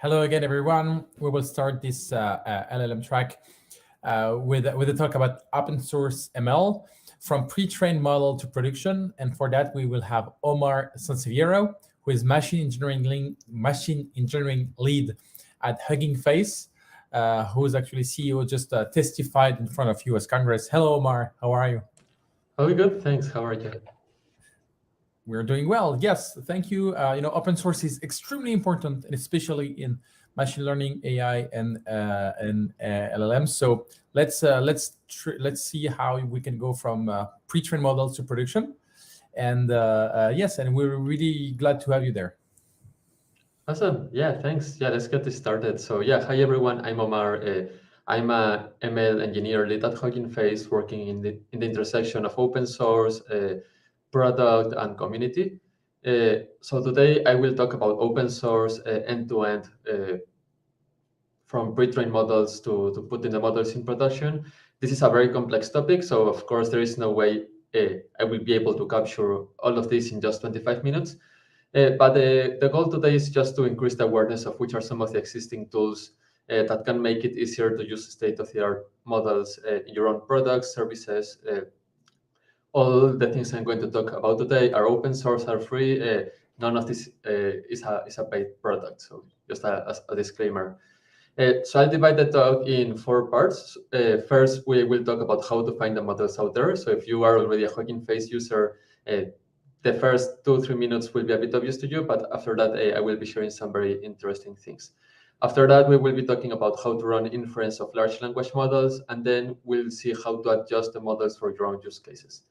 Hello again, everyone. We will start this LLM track with a talk about open source ML from pre-trained model to production. And for that, we will have Omar Sanseviero, who is machine engineering lead at Hugging Face, who is actually CEO, just testified in front of U.S. Congress. Hello, Omar. How are you? Oh, good. Thanks. How are you? We're doing well. Yes, thank you. Open source is extremely important, and especially in machine learning, AI, and LLMs. So let's see how we can go from pre-trained models to production. And yes, and we're really glad to have you there. Awesome. Yeah, thanks. Yeah, let's get this started. So yeah, hi everyone. I'm Omar. I'm a ML engineer lead at Hugging Face, working in the intersection of open source, product, and community. So today I will talk about open source end-to-end, from pre-trained models to putting the models in production. This is a very complex topic, so of course there is no way I will be able to capture all of this in just 25 minutes. But the goal today is just to increase the awareness of which are some of the existing tools that can make it easier to use state-of-the-art models in your own products, services. All the things I'm going to talk about today are open source, are free. None of this is a paid product, so just a disclaimer. So I'll divide the talk in 4 parts. First, we will talk about how to find the models out there. So if you are already a Hugging Face user, the first 2-3 minutes will be a bit obvious to you, but after that, I will be sharing some very interesting things. After that, we will be talking about how to run inference of large language models, and then we'll see how to adjust the models for your own use cases.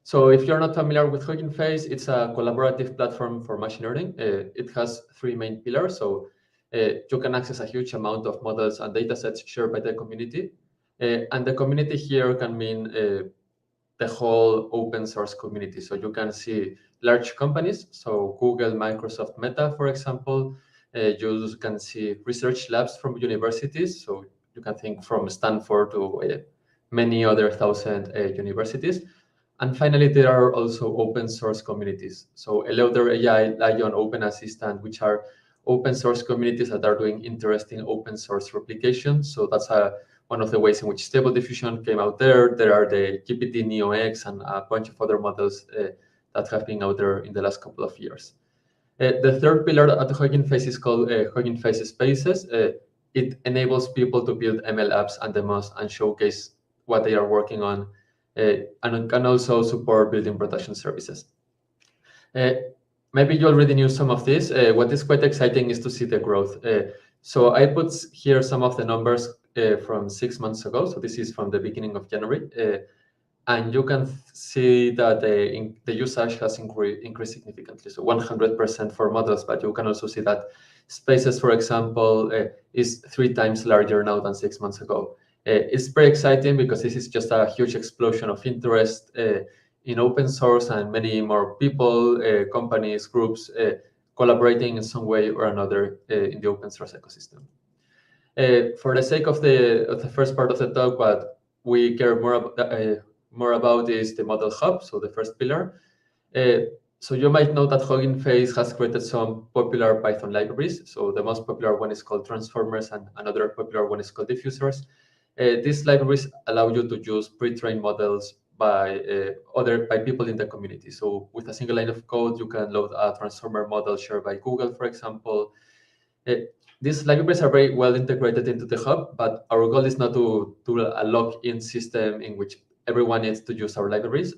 So if you're not familiar with Hugging Face, it's a collaborative platform for machine learning. It has 3 main pillars. So you can access a huge amount of models and datasets shared by the community. And the community here can mean the whole open source community. So you can see large companies, so Google, Microsoft, Meta, for example. You can see research labs from universities. So you can think from Stanford to many other 1,000 universities. And finally, there are also open source communities. So Elgueta AI, Lion, Open Assistant, which are open source communities that are doing interesting open source replications. So that's one of the ways in which Stable Diffusion came out there. There are the GPT Neo X and a bunch of other models that have been out there in the last couple of years. The third pillar at the Hugging Face is called Hugging Face Spaces. It enables people to build ML apps and demos and showcase what they are working on, and can also support building production services. Maybe you already knew some of this. What is quite exciting is to see the growth. So I put here some of the numbers from 6 months ago. So this is from the beginning of January. And you can see that the usage has increased significantly. So 100% for models, but you can also see that Spaces, for example, is 3 times larger now than 6 months ago. It's very exciting because this is just a huge explosion of interest in open source and many more people, companies, groups collaborating in some way or another in the open source ecosystem. For the sake of the first part of the talk, what we care more about is the model hub, so the first pillar. So you might know that Hugging Face has created some popular Python libraries. So the most popular one is called transformers, and another popular one is called diffusers. These libraries allow you to use pre-trained models by people in the community. So with a single line of code, you can load a transformer model shared by Google, for example. These libraries are very well integrated into the hub, but our goal is not to do a lock-in system in which everyone needs to use our libraries.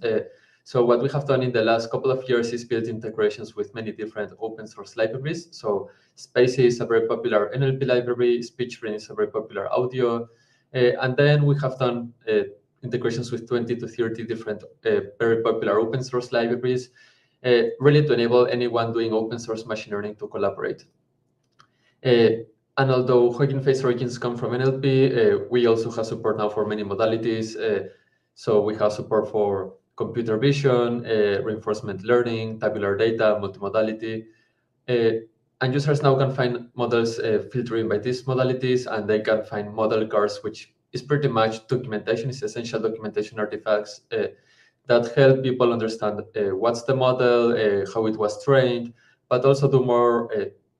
So what we have done in the last couple of years is build integrations with many different open source libraries. So Spaces is a very popular NLP library, SpeechBrain is a very popular audio, and then we have done integrations with 20 to 30 different very popular open source libraries, really to enable anyone doing open source machine learning to collaborate. And although Hugging Face origins come from NLP, we also have support now for many modalities. So we have support for computer vision, reinforcement learning, tabular data, multimodality. And users now can find models filtering by these modalities, and they can find model cards, which is pretty much documentation, it's essential documentation artifacts that help people understand what's the model, how it was trained, but also do more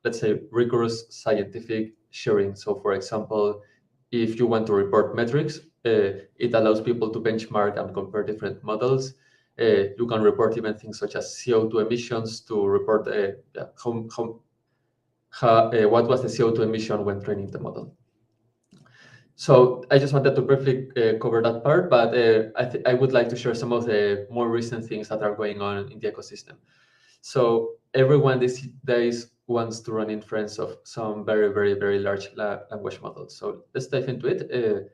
let's say, rigorous scientific sharing. So for example, if you want to report metrics, it allows people to benchmark and compare different models. You can report even things such as CO2 emissions to report what was the CO2 emission when training the model. So I just wanted to briefly cover that part, but I would like to share some of the more recent things that are going on in the ecosystem. So everyone these days wants to run inference of some very, very, very large language models. So let's dive into it.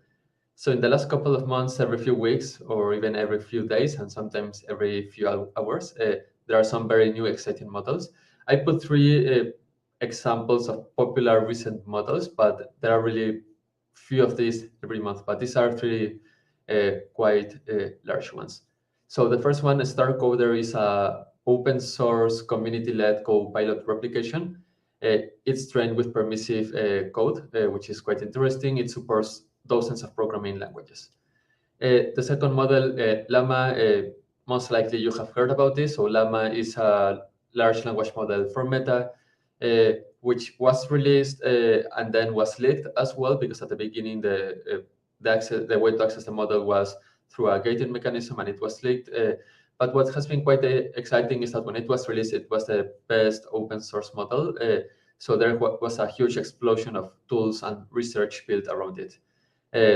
So in the last couple of months, every few weeks, or even every few days, and sometimes every few hours, there are some very new exciting models. I put three examples of popular recent models, but there are really few of these every month, but these are three quite large ones. So the first one, StarCoder, is a open source community-led co-pilot replication. It's trained with permissive code, which is quite interesting. It supports dozens of programming languages. The second model, Llama, most likely you have heard about this. So Llama is a large language model for Meta, which was released and then was leaked as well, because at the beginning the way to access the model was through a gated mechanism, and it was leaked. But what has been quite exciting is that when it was released, it was the best open source model. So there was a huge explosion of tools and research built around it.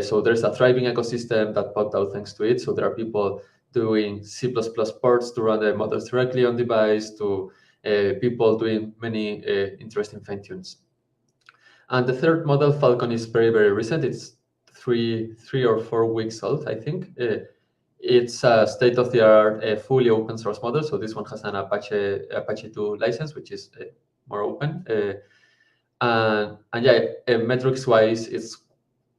So there's a thriving ecosystem that popped out thanks to it. So there are people doing C++ ports to run the models directly on device, to people doing many interesting fine-tunes. And the third model, Falcon, is very, very recent. It's three or 4 weeks old, I think. It's a state-of-the-art, fully open source model. So this one has an Apache 2 license, which is more open. And yeah, metrics-wise, it's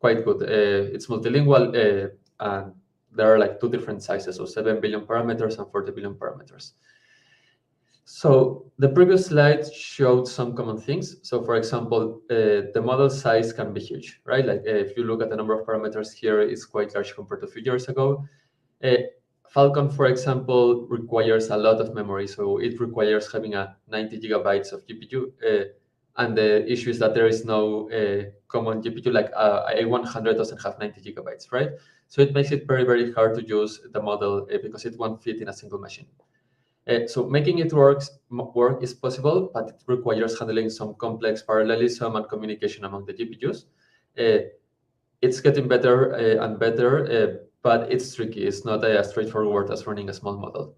quite good. It's multilingual, and there are like two different sizes, so 7 billion parameters and 40 billion parameters. So the previous slide showed some common things. So for example, the model size can be huge, right? Like if you look at the number of parameters here, it's quite large compared to a few years ago. Falcon, for example, requires a lot of memory. So it requires having a 90 gigabytes of GPU. And the issue is that there is no common GPU, like A100 doesn't have 90 gigabytes, right? So it makes it very, very hard to use the model because it won't fit in a single machine. So making it work is possible, but it requires handling some complex parallelism and communication among the GPUs. It's getting better and better, but it's tricky. It's not as straightforward as running a small model.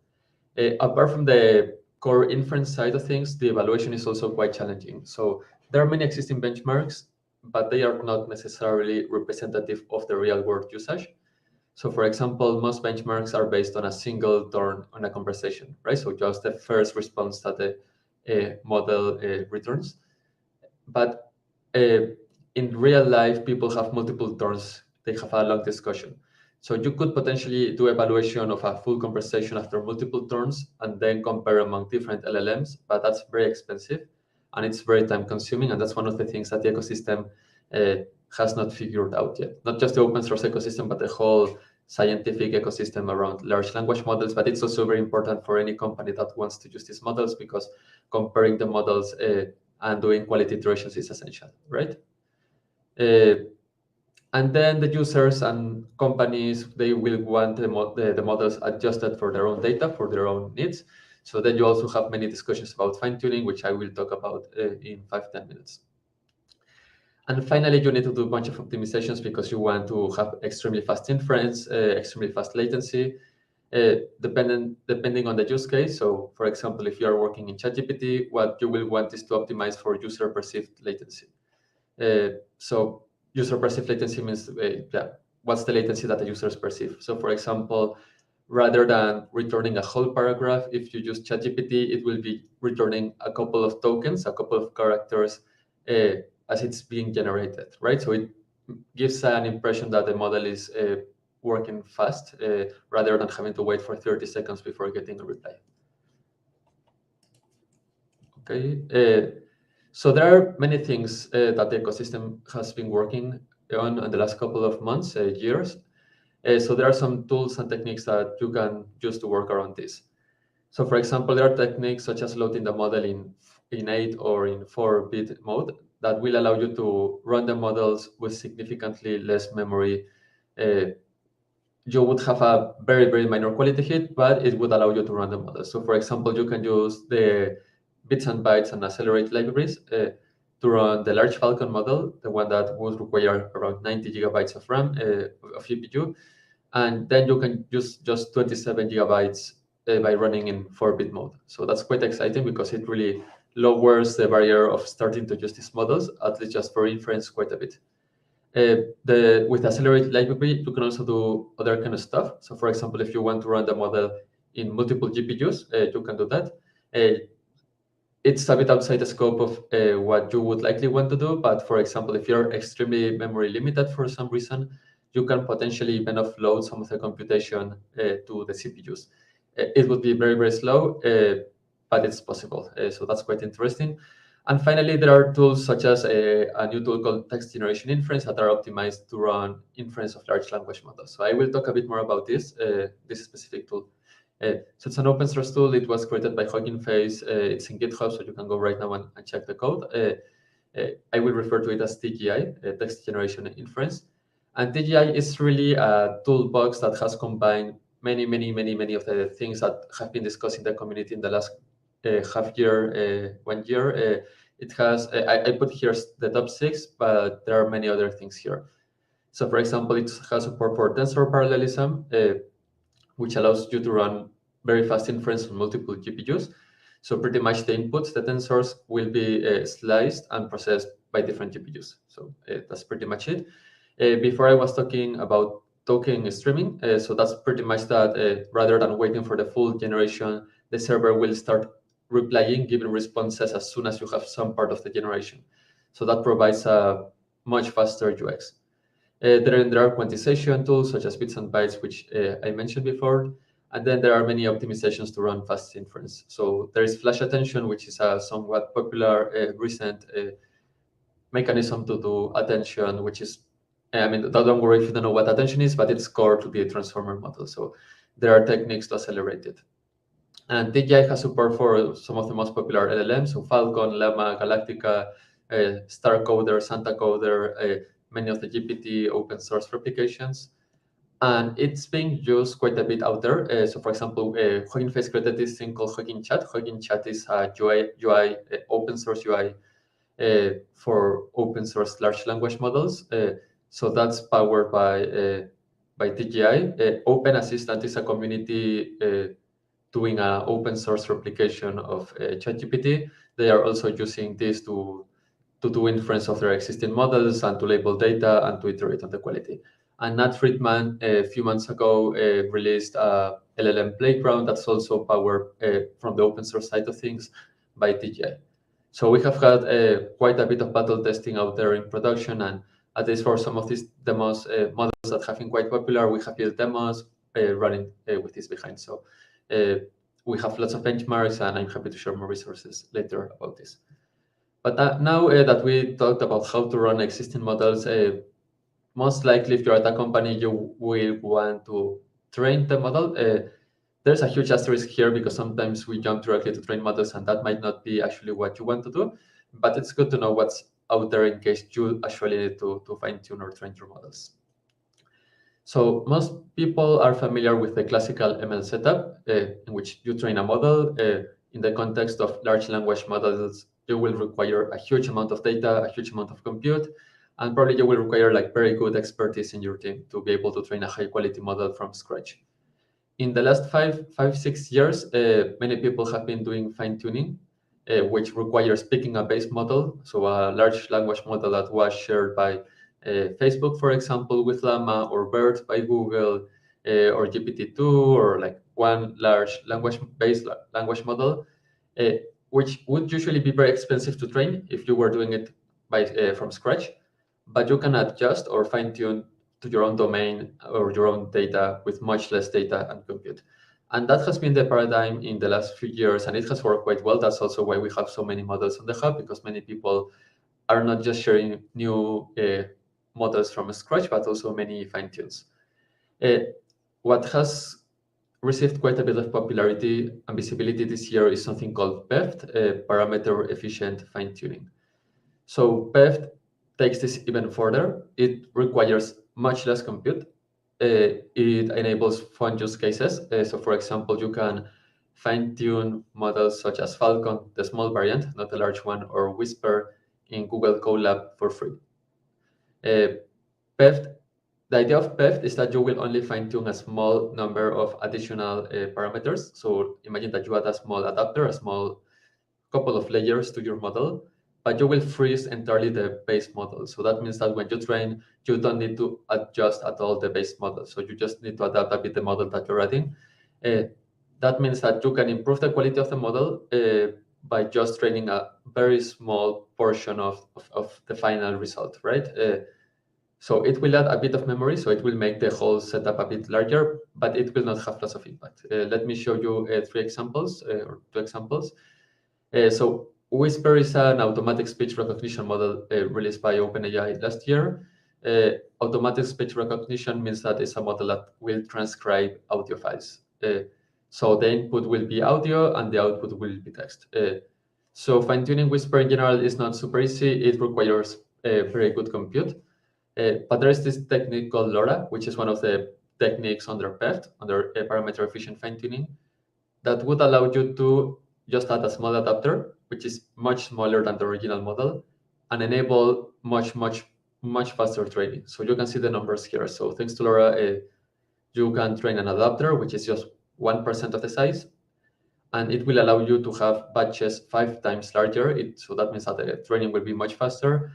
Apart from the core inference side of things, the evaluation is also quite challenging. So there are many existing benchmarks, but they are not necessarily representative of the real world usage. So for example, most benchmarks are based on a single turn on a conversation, right? So just the first response that the model returns. But in real life, people have multiple turns. They have a long discussion. So you could potentially do evaluation of a full conversation after multiple turns and then compare among different LLMs, but that's very expensive and it's very time consuming. And that's one of the things that the ecosystem has not figured out yet. Not just the open source ecosystem, but the whole scientific ecosystem around large language models. But it's also very important for any company that wants to use these models, because comparing the models and doing quality iterations is essential, right? And then the users and companies, they will want the models adjusted for their own data, for their own needs. So then you also have many discussions about fine-tuning, which I will talk about in 5-10 minutes. And finally, you need to do a bunch of optimizations because you want to have extremely fast inference, extremely fast latency, depending on the use case. So for example, if you are working in ChatGPT, what you will want is to optimize for user perceived latency. So user perceived latency means what's the latency that the users perceive. So for example, rather than returning a whole paragraph, if you use ChatGPT, it will be returning a couple of tokens, a couple of characters as it's being generated, right? So it gives an impression that the model is working fast rather than having to wait for 30 seconds before getting a reply. Okay. So there are many things that the ecosystem has been working on in the last couple of months, years. So there are some tools and techniques that you can use to work around this. So for example, there are techniques such as loading the model in in 8 or in 4-bit mode that will allow you to run the models with significantly less memory. You would have a very, very minor quality hit, but it would allow you to run the model. So for example, you can use the bits and bytes and accelerate libraries to run the large Falcon model, the one that would require around 90 gigabytes of RAM of GPU. And then you can use just 27 gigabytes by running in 4-bit mode. So that's quite exciting because it really lowers the barrier of starting to use these models, at least just for inference, quite a bit. With accelerated library, you can also do other kind of stuff. So for example, if you want to run the model in multiple GPUs, you can do that. It's a bit outside the scope of what you would likely want to do. But for example, if you're extremely memory limited for some reason, you can potentially even offload some of the computation to the CPUs. It would be very, very slow, but it's possible. So that's quite interesting. And finally, there are tools such as a new tool called text generation inference that are optimized to run inference of large language models. So I will talk a bit more about this specific tool. So it's an open source tool. It was created by Hugging Face. It's in GitHub, so you can go right now and check the code. I will refer to it as TGI, text generation inference. And TGI is really a toolbox that has combined many of the things that have been discussed in the community in the last half year, 1 year. It has, I put here the top 6, but there are many other things here. So for example, it has support for tensor parallelism, which allows you to run very fast inference on multiple GPUs. So pretty much the inputs, the tensors, will be sliced and processed by different GPUs. So that's pretty much it. Before I was talking about token streaming. So that's pretty much that. Rather than waiting for the full generation, the server will start replying, giving responses as soon as you have some part of the generation. So that provides a much faster UX. Then there are quantization tools such as bits and bytes, which I mentioned before. And then there are many optimizations to run fast inference. So there is flash attention, which is a somewhat popular recent mechanism to do attention, which is, I mean, don't worry if you don't know what attention is, but it's core to the transformer model. So there are techniques to accelerate it. And TGI has support for some of the most popular LLMs, so Falcon, Llama, Galactica, StarCoder, SantaCoder, many of the GPT open source replications. And it's being used quite a bit out there. So for example, Hugging Face created this thing called Hugging Chat. Hugging Chat is a UI open source UI for open source large language models. So that's powered by TGI. Open Assistant is a community doing an open source replication of ChatGPT. They are also using this to do inference of their existing models and to label data and to iterate on the quality. And Nat Friedman, a few months ago, released a LLM playground that's also powered from the open source side of things by TGI. So we have had quite a bit of battle testing out there in production, and at least for some of these demos, models that have been quite popular, we have built demos running with this behind. So we have lots of benchmarks, and I'm happy to share more resources later about this. But now that we talked about how to run existing models, most likely if you're at a company, you will want to train the model. There's a huge asterisk here because sometimes we jump directly to train models, and that might not be actually what you want to do. But it's good to know what's out there in case you actually need to fine-tune or train your models. So most people are familiar with the classical ML setup, in which you train a model. In the context of large language models, you will require a huge amount of data, a huge amount of compute, and probably you will require like very good expertise in your team to be able to train a high-quality model from scratch. In the last 6 years, many people have been doing fine-tuning, which requires picking a base model, so a large language model that was shared by Facebook, for example, with Llama, or BERT by Google, or GPT-2, or like one large language-based language model, which would usually be very expensive to train if you were doing it from scratch. But you can adjust or fine-tune to your own domain or your own data with much less data and compute. And that has been the paradigm in the last few years, and it has worked quite well. That's also why we have so many models on the hub, because many people are not just sharing new models from scratch, but also many fine-tunes. What has received quite a bit of popularity and visibility this year is something called PEFT, parameter efficient fine-tuning. So PEFT takes this even further. It requires much less compute. It enables fun use cases. So for example, you can fine-tune models such as Falcon, the small variant, not the large one, or Whisper in Google Colab for free. PEFT, the idea of PEFT is that you will only fine-tune a small number of additional parameters. So imagine that you add a small adapter, a small couple of layers to your model, but you will freeze entirely the base model. So that means that when you train, you don't need to adjust at all the base model. So you just need to adapt a bit the model that you're adding. That means that you can improve the quality of the model by just training a very small portion of the final result, right? So it will add a bit of memory, so it will make the whole setup a bit larger, but it will not have lots of impact. Let me show you three examples or two examples. So Whisper is an automatic speech recognition model released by OpenAI last year. Automatic speech recognition means that it's a model that will transcribe audio files. So the input will be audio and the output will be text. So fine-tuning Whisper in general is not super easy. It requires very good compute. But there is this technique called LoRa, which is one of the techniques under PEFT, under parameter efficient fine-tuning, that would allow you to just add a small adapter, which is much smaller than the original model, and enable much faster training. So you can see the numbers here. So thanks to LoRa, you can train an adapter, which is just 1% of the size, and it will allow you to have batches 5 times larger. So that means that the training will be much faster.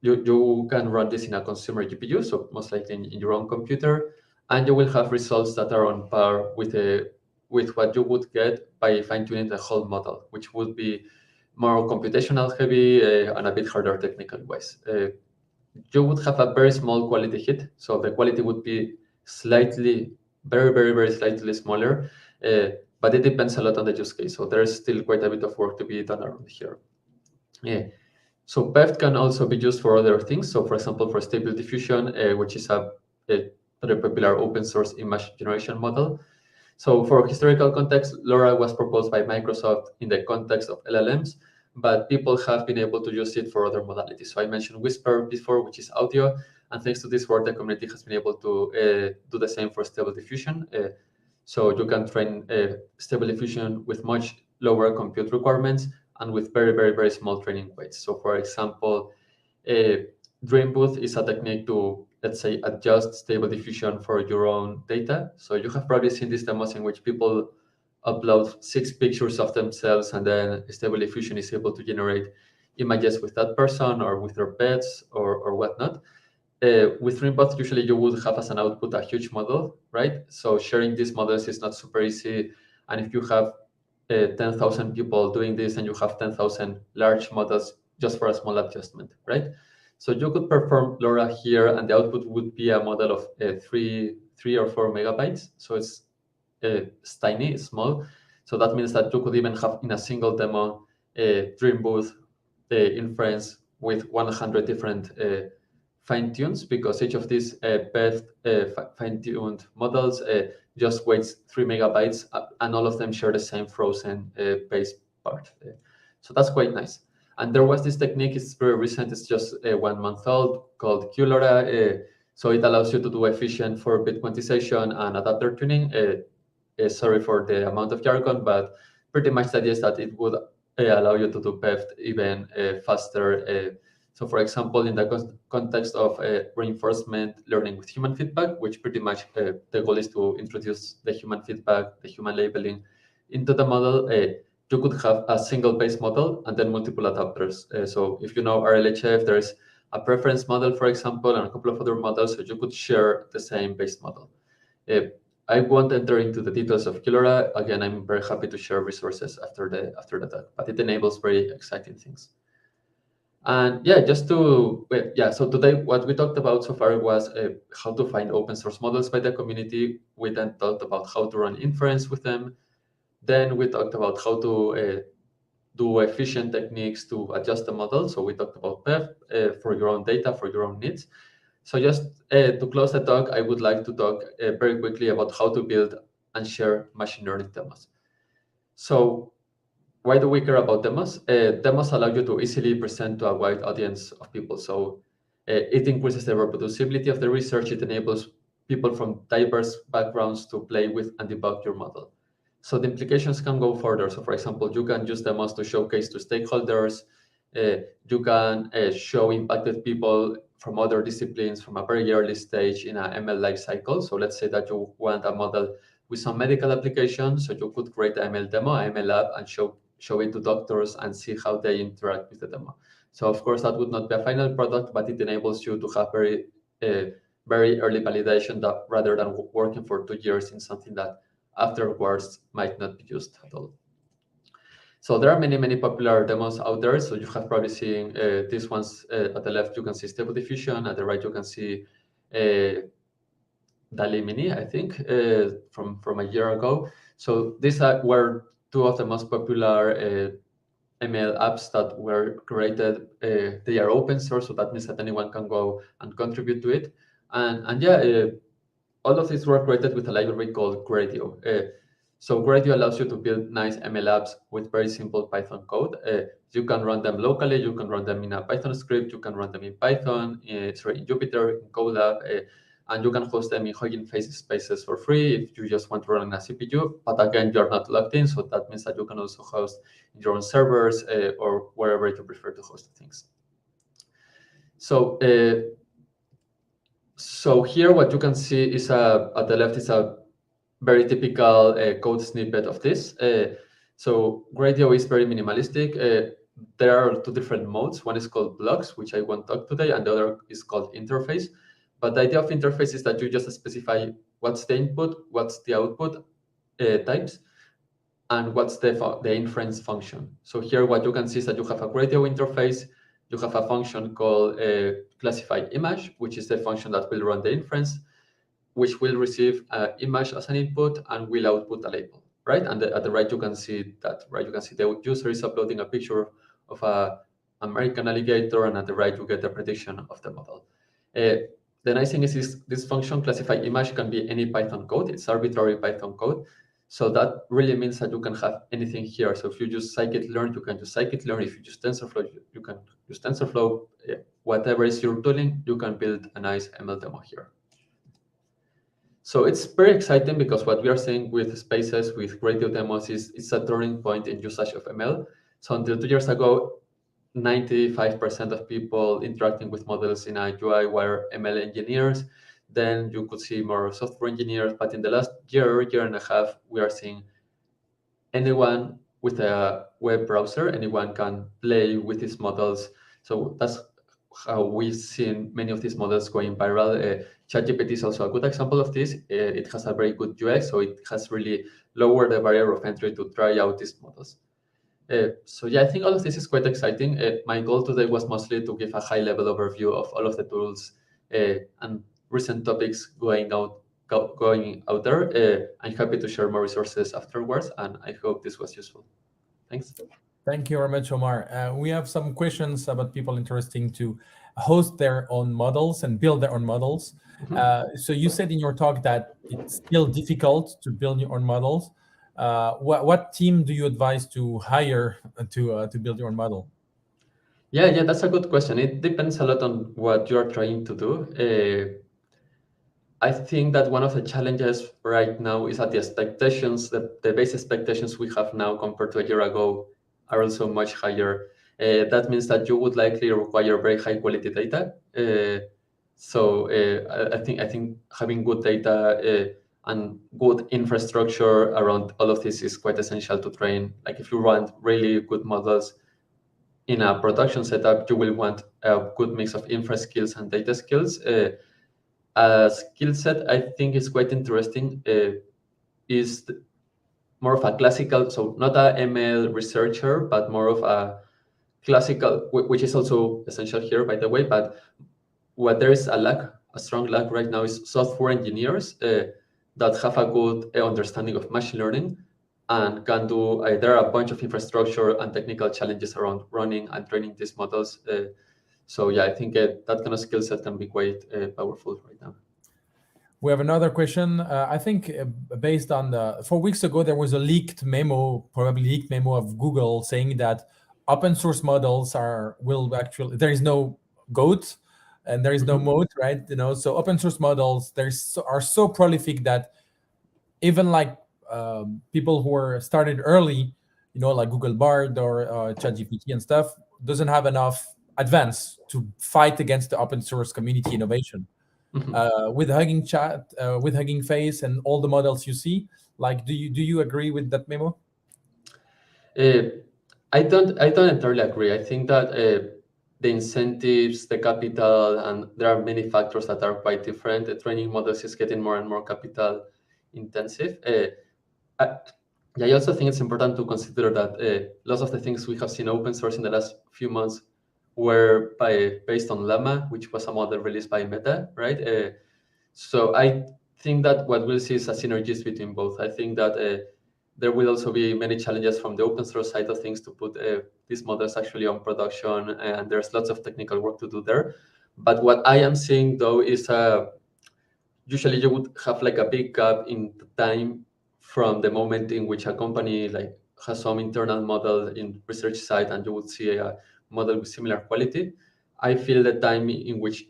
You can run this in a consumer GPU, so most likely in your own computer, and you will have results that are on par with what you would get by fine-tuning the whole model, which would be more computational heavy and a bit harder technical wise. You would have a very small quality hit, so the quality would be slightly, very slightly smaller, but it depends a lot on the use case. So there's still quite a bit of work to be done around here. So PEFT can also be used for other things. So for example, for stable diffusion, which is a very popular open source image generation model. So for historical context, LoRa was proposed by Microsoft in the context of LLMs, but people have been able to use it for other modalities. So I mentioned Whisper before, which is audio, and thanks to this work, the community has been able to do the same for stable diffusion. So you can train stable diffusion with much lower compute requirements and with very small training weights. So for example, Dream Booth is a technique to, let's say, adjust stable diffusion for your own data. So you have probably seen these demos in which people upload 6 pictures of themselves, and then stable diffusion is able to generate images with that person or with their pets or whatnot. With Dream Booth, usually you would have as an output a huge model, right? So sharing these models is not super easy. And if you have 10,000 people doing this and you have 10,000 large models just for a small adjustment, right? So you could perform LoRa here, and the output would be a model of 3 or 4 megabytes. So it's tiny, it's small. So that means that you could even have in a single demo Dream Booth inference with 100 different fine-tunes, because each of these fine-tuned models just weighs 3 megabytes, and all of them share the same frozen base part. So that's quite nice. And there was this technique, it's very recent, it's just 1 month old, called QLoRa. So it allows you to do efficient 4-bit quantization and adapter tuning. Sorry for the amount of jargon, but pretty much the idea is that it would allow you to do PEFT even faster. So for example, in the context of reinforcement learning with human feedback, which pretty much the goal is to introduce the human feedback, the human labeling into the model, you could have a single base model and then multiple adapters. So if you know RLHF, there's a preference model, for example, and a couple of other models, so you could share the same base model. I won't enter into the details of QLoRa. Again, I'm very happy to share resources after the talk, but it enables very exciting things. And yeah, so today what we talked about so far was how to find open source models by the community. We then talked about how to run inference with them. Then we talked about how to do efficient techniques to adjust the model. So we talked about PEF for your own data, for your own needs. So just to close the talk, I would like to talk very quickly about how to build and share machine learning demos. So why do we care about demos? Demos allow you to easily present to a wide audience of people. So it increases the reproducibility of the research. It enables people from diverse backgrounds to play with and debug your model. So the implications can go further. So for example, you can use demos to showcase to stakeholders. You can show impacted people from other disciplines from a very early stage in an ML life cycle. So let's say that you want a model with some medical application. So you could create an ML demo, an ML app, and show it to doctors and see how they interact with the demo. So of course, that would not be a final product, but it enables you to have very early validation that rather than working for 2 years in something that afterwards might not be used at all. So there are many popular demos out there. So you have probably seen these ones at the left. You can see Stable Diffusion. At the right, you can see DALI Mini, I think, from a year ago. So these were two of the most popular ML apps that were created. They are open source, so that means that anyone can go and contribute to it. And yeah, all of these were created with a library called Gradio. So Gradio allows you to build nice ML apps with very simple Python code. You can run them locally. You can run them in a Python script. You can run them in Python, in Jupyter, in Colab, and you can host them in Hugging Face spaces for free if you just want to run on a CPU. But again, you're not logged in, so that means that you can also host in your own servers or wherever you prefer to host things. So here, what you can see is at the left is a very typical code snippet of this. So Gradio is very minimalistic. There are two different modes. One is called blocks, which I won't talk today, and the other is called interface. But the idea of interface is that you just specify what's the input, what's the output types, and what's the inference function. So here, what you can see is that you have a Gradio interface. You have a function called classify image, which is the function that will run the inference, which will receive an image as an input and will output a label, right? And at the right, you can see that, right? You can see the user is uploading a picture of an American alligator, and at the right, you get the prediction of the model. The nice thing is this function, classify image, can be any Python code. It's arbitrary Python code. So that really means that you can have anything here. So if you use scikit-learn, you can use scikit-learn. If you use TensorFlow, you can use TensorFlow. Whatever is your tooling, you can build a nice ML demo here. So it's very exciting because what we are seeing with spaces, with Gradio demos, is a turning point in usage of ML. So until 2 years ago, 95% of people interacting with models in a UI were ML engineers. Then you could see more software engineers. But in the last year and a half, we are seeing anyone with a web browser, anyone can play with these models. So that's how we've seen many of these models going viral. ChatGPT is also a good example of this. It has a very good UX, so it has really lowered the barrier of entry to try out these models. So yeah, I think all of this is quite exciting. My goal today was mostly to give a high-level overview of all of the tools and recent topics going out there. I'm happy to share more resources afterwards, and I hope this was useful. Thanks. Thank you very much, Omar. We have some questions about people interesting to host their own models and build their own models. So you said in your talk that it's still difficult to build your own models. What team do you advise to hire to build your own model? Yeah, that's a good question. It depends a lot on what you're trying to do. I think that one of the challenges right now is that the expectations, the base expectations we have now compared to a year ago are also much higher. That means that you would likely require very high quality data. So I think having good data and good infrastructure around all of this is quite essential to train. Like if you want really good models in a production setup, you will want a good mix of infra skills and data skills. A skill set I think is quite interesting is more of a classical, so not a ML researcher, but more of a classical, which is also essential here, by the way. But what there is a strong lack right now is software engineers that have a good understanding of machine learning and can do, there are a bunch of infrastructure and technical challenges around running and training these models. So yeah, I think that kind of skill set can be quite powerful right now. We have another question. I think based on 4 weeks ago, there was a leaked memo, probably leaked memo of Google saying that open source models will actually, there is no GOAT and there is no moat, right? So open source models are so prolific that even like people who were started early, like Google Bard or ChatGPT and stuff, doesn't have enough advance to fight against the open source community innovation. With Hugging Chat, with Hugging Face, and all the models you see, like, do you agree with that memo? I don't entirely agree. I think that the incentives, the capital, and there are many factors that are quite different. The training models is getting more and more capital intensive. I also think it's important to consider that lots of the things we have seen open source in the last few months were based on Llama, which was a model released by Meta, right? So I think that what we'll see is a synergies between both. I think that there will also be many challenges from the open source side of things to put these models actually on production, and there's lots of technical work to do there. But what I am seeing though is usually you would have like a big gap in time from the moment in which a company like has some internal model in research side and you would see a model with similar quality. I feel the time in which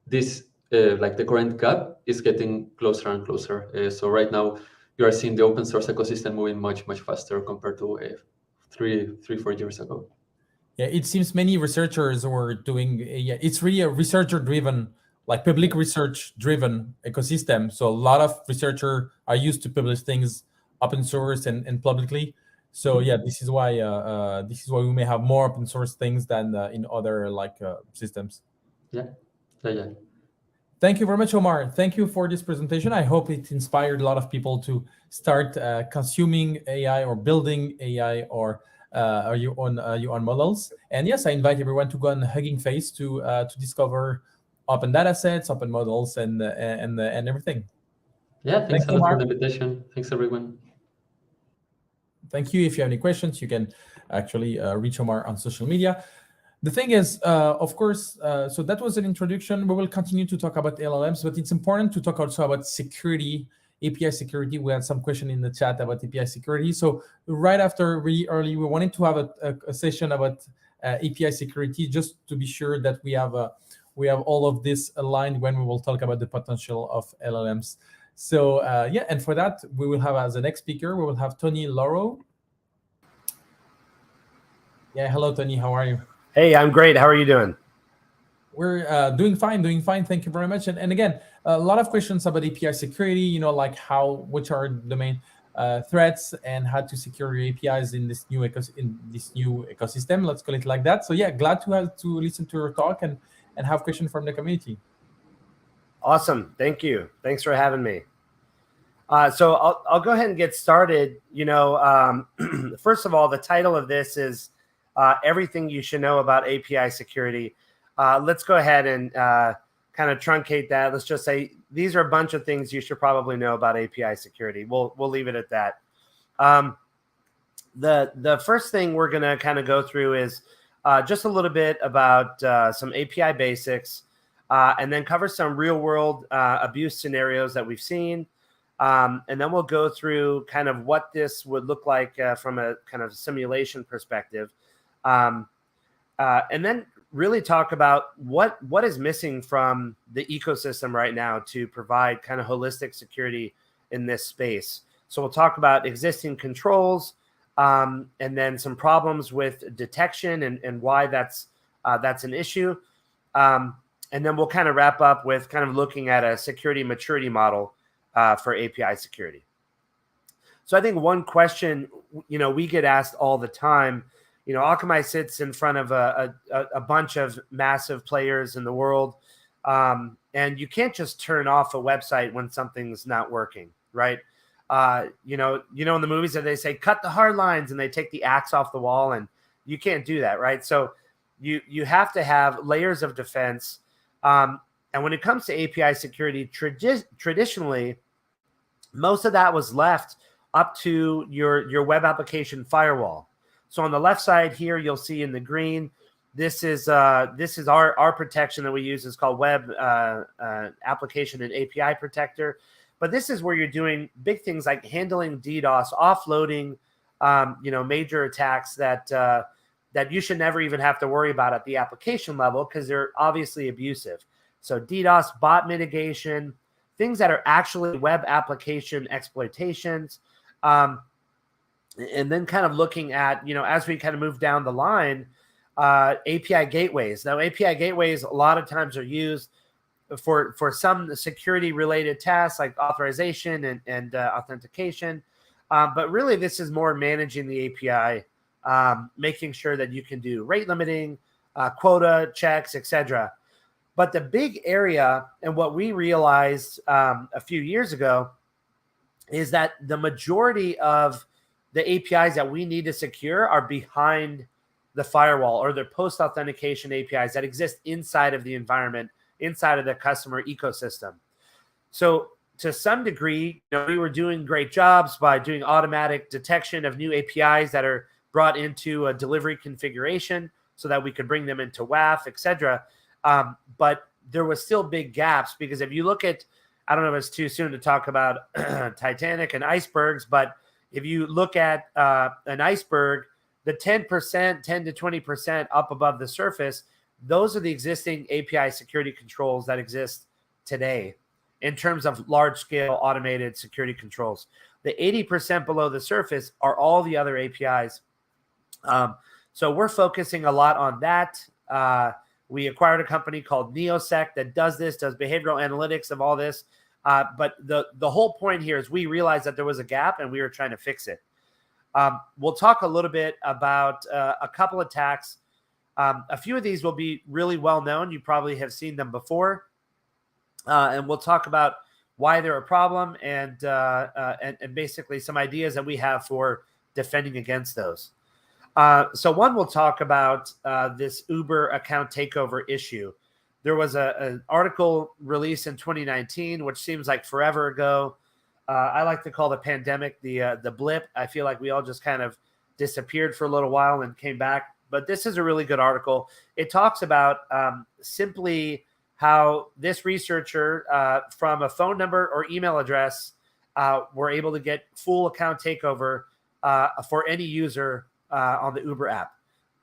this like the current gap is getting closer and closer. So right now you are seeing the open source ecosystem moving much faster compared to 4 years ago. Yeah, it seems many researchers were doing. Yeah, it's really a researcher-driven, like public research-driven ecosystem. So a lot of researchers are used to publish things open source and publicly. So yeah, this is why we may have more open source things than in other systems. Yeah. Thank you very much, Omar. Thank you for this presentation. I hope it inspired a lot of people to start consuming AI or building AI or your own models. And yes, I invite everyone to go on Hugging Face to discover open data sets, open models, and everything. Yeah, thanks a lot Omar. for the invitation. Thanks, everyone. Thank you. If you have any questions, you can actually reach Omar on social media. The thing is, of course, so that was an introduction. We will continue to talk about LLMs, but it's important to talk also about security, API security. We had some question in the chat about API security. So right after, really early, we wanted to have a session about API security, just to be sure that we have all of this aligned when we will talk about the potential of LLMs. So yeah, and for that, we will have as the next speaker, we will have Tony Lauro. Yeah, hello, Tony. How are you? Hey, I'm great. How are you doing? We're doing fine. Thank you very much. And again, a lot of questions about API security, like which are the main threats and how to secure your APIs in this new ecosystem. Let's call it like that. So yeah, glad to listen to your talk and have questions from the community. Awesome. Thank you. Thanks for having me. So I'll go ahead and get started. First of all, the title of this is everything you should know about API security. Let's go ahead and kind of truncate that. Let's just say these are a bunch of things you should probably know about API security. We'll leave it at that. The first thing we're going to kind of go through is just a little bit about some API basics, and then cover some real world abuse scenarios that we've seen. And then we'll go through kind of what this would look like from a kind of simulation perspective. And then really talk about what is missing from the ecosystem right now to provide kind of holistic security in this space. So we'll talk about existing controls, and then some problems with detection and why that's an issue. And then we'll kind of wrap up with kind of looking at a security maturity model for API security. So I think one question, we get asked all the time, Akamai sits in front of a bunch of massive players in the world, and you can't just turn off a website when something's not working, right? In the movies that they say cut the hard lines and they take the axe off the wall, and you can't do that, right? So you have to have layers of defense, and when it comes to API security, traditionally, most of that was left up to your web application firewall. So on the left side here, you'll see in the green, This is our protection that we use. It's called Web Application and API Protector. But this is where you're doing big things like handling DDoS, offloading, major attacks that you should never even have to worry about at the application level because they're obviously abusive. So DDoS, bot mitigation, things that are actually web application exploitations. And then kind of looking at, as we kind of move down the line, API gateways. Now, API gateways a lot of times are used for some security related tasks like authorization and authentication. But really, this is more managing the API, making sure that you can do rate limiting, quota checks, etc. But the big area, and what we realized a few years ago, is that the majority of the APIs that we need to secure are behind the firewall, or they're post-authentication APIs that exist inside of the environment, inside of the customer ecosystem. So to some degree, we were doing great jobs by doing automatic detection of new APIs that are brought into a delivery configuration so that we could bring them into WAF, etc. But there was still big gaps, because if you look at, I don't know if it's too soon to talk about Titanic and icebergs, but if you look at an iceberg, the 10%, 10 to 20% up above the surface, those are the existing API security controls that exist today in terms of large-scale automated security controls. The 80% below the surface are all the other APIs. So we're focusing a lot on that. We acquired a company called Neosec that does behavioral analytics of all this. But the whole point here is we realized that there was a gap and we were trying to fix it. We'll talk a little bit about a couple attacks. A few of these will be really well known. You probably have seen them before. And we'll talk about why they're a problem and basically some ideas that we have for defending against those. So one, we'll talk about this Uber account takeover issue. There was an article released in 2019, which seems like forever ago. I like to call the pandemic the blip. I feel like we all just kind of disappeared for a little while and came back. But this is a really good article. It talks about simply how this researcher from a phone number or email address were able to get full account takeover for any user on the Uber app.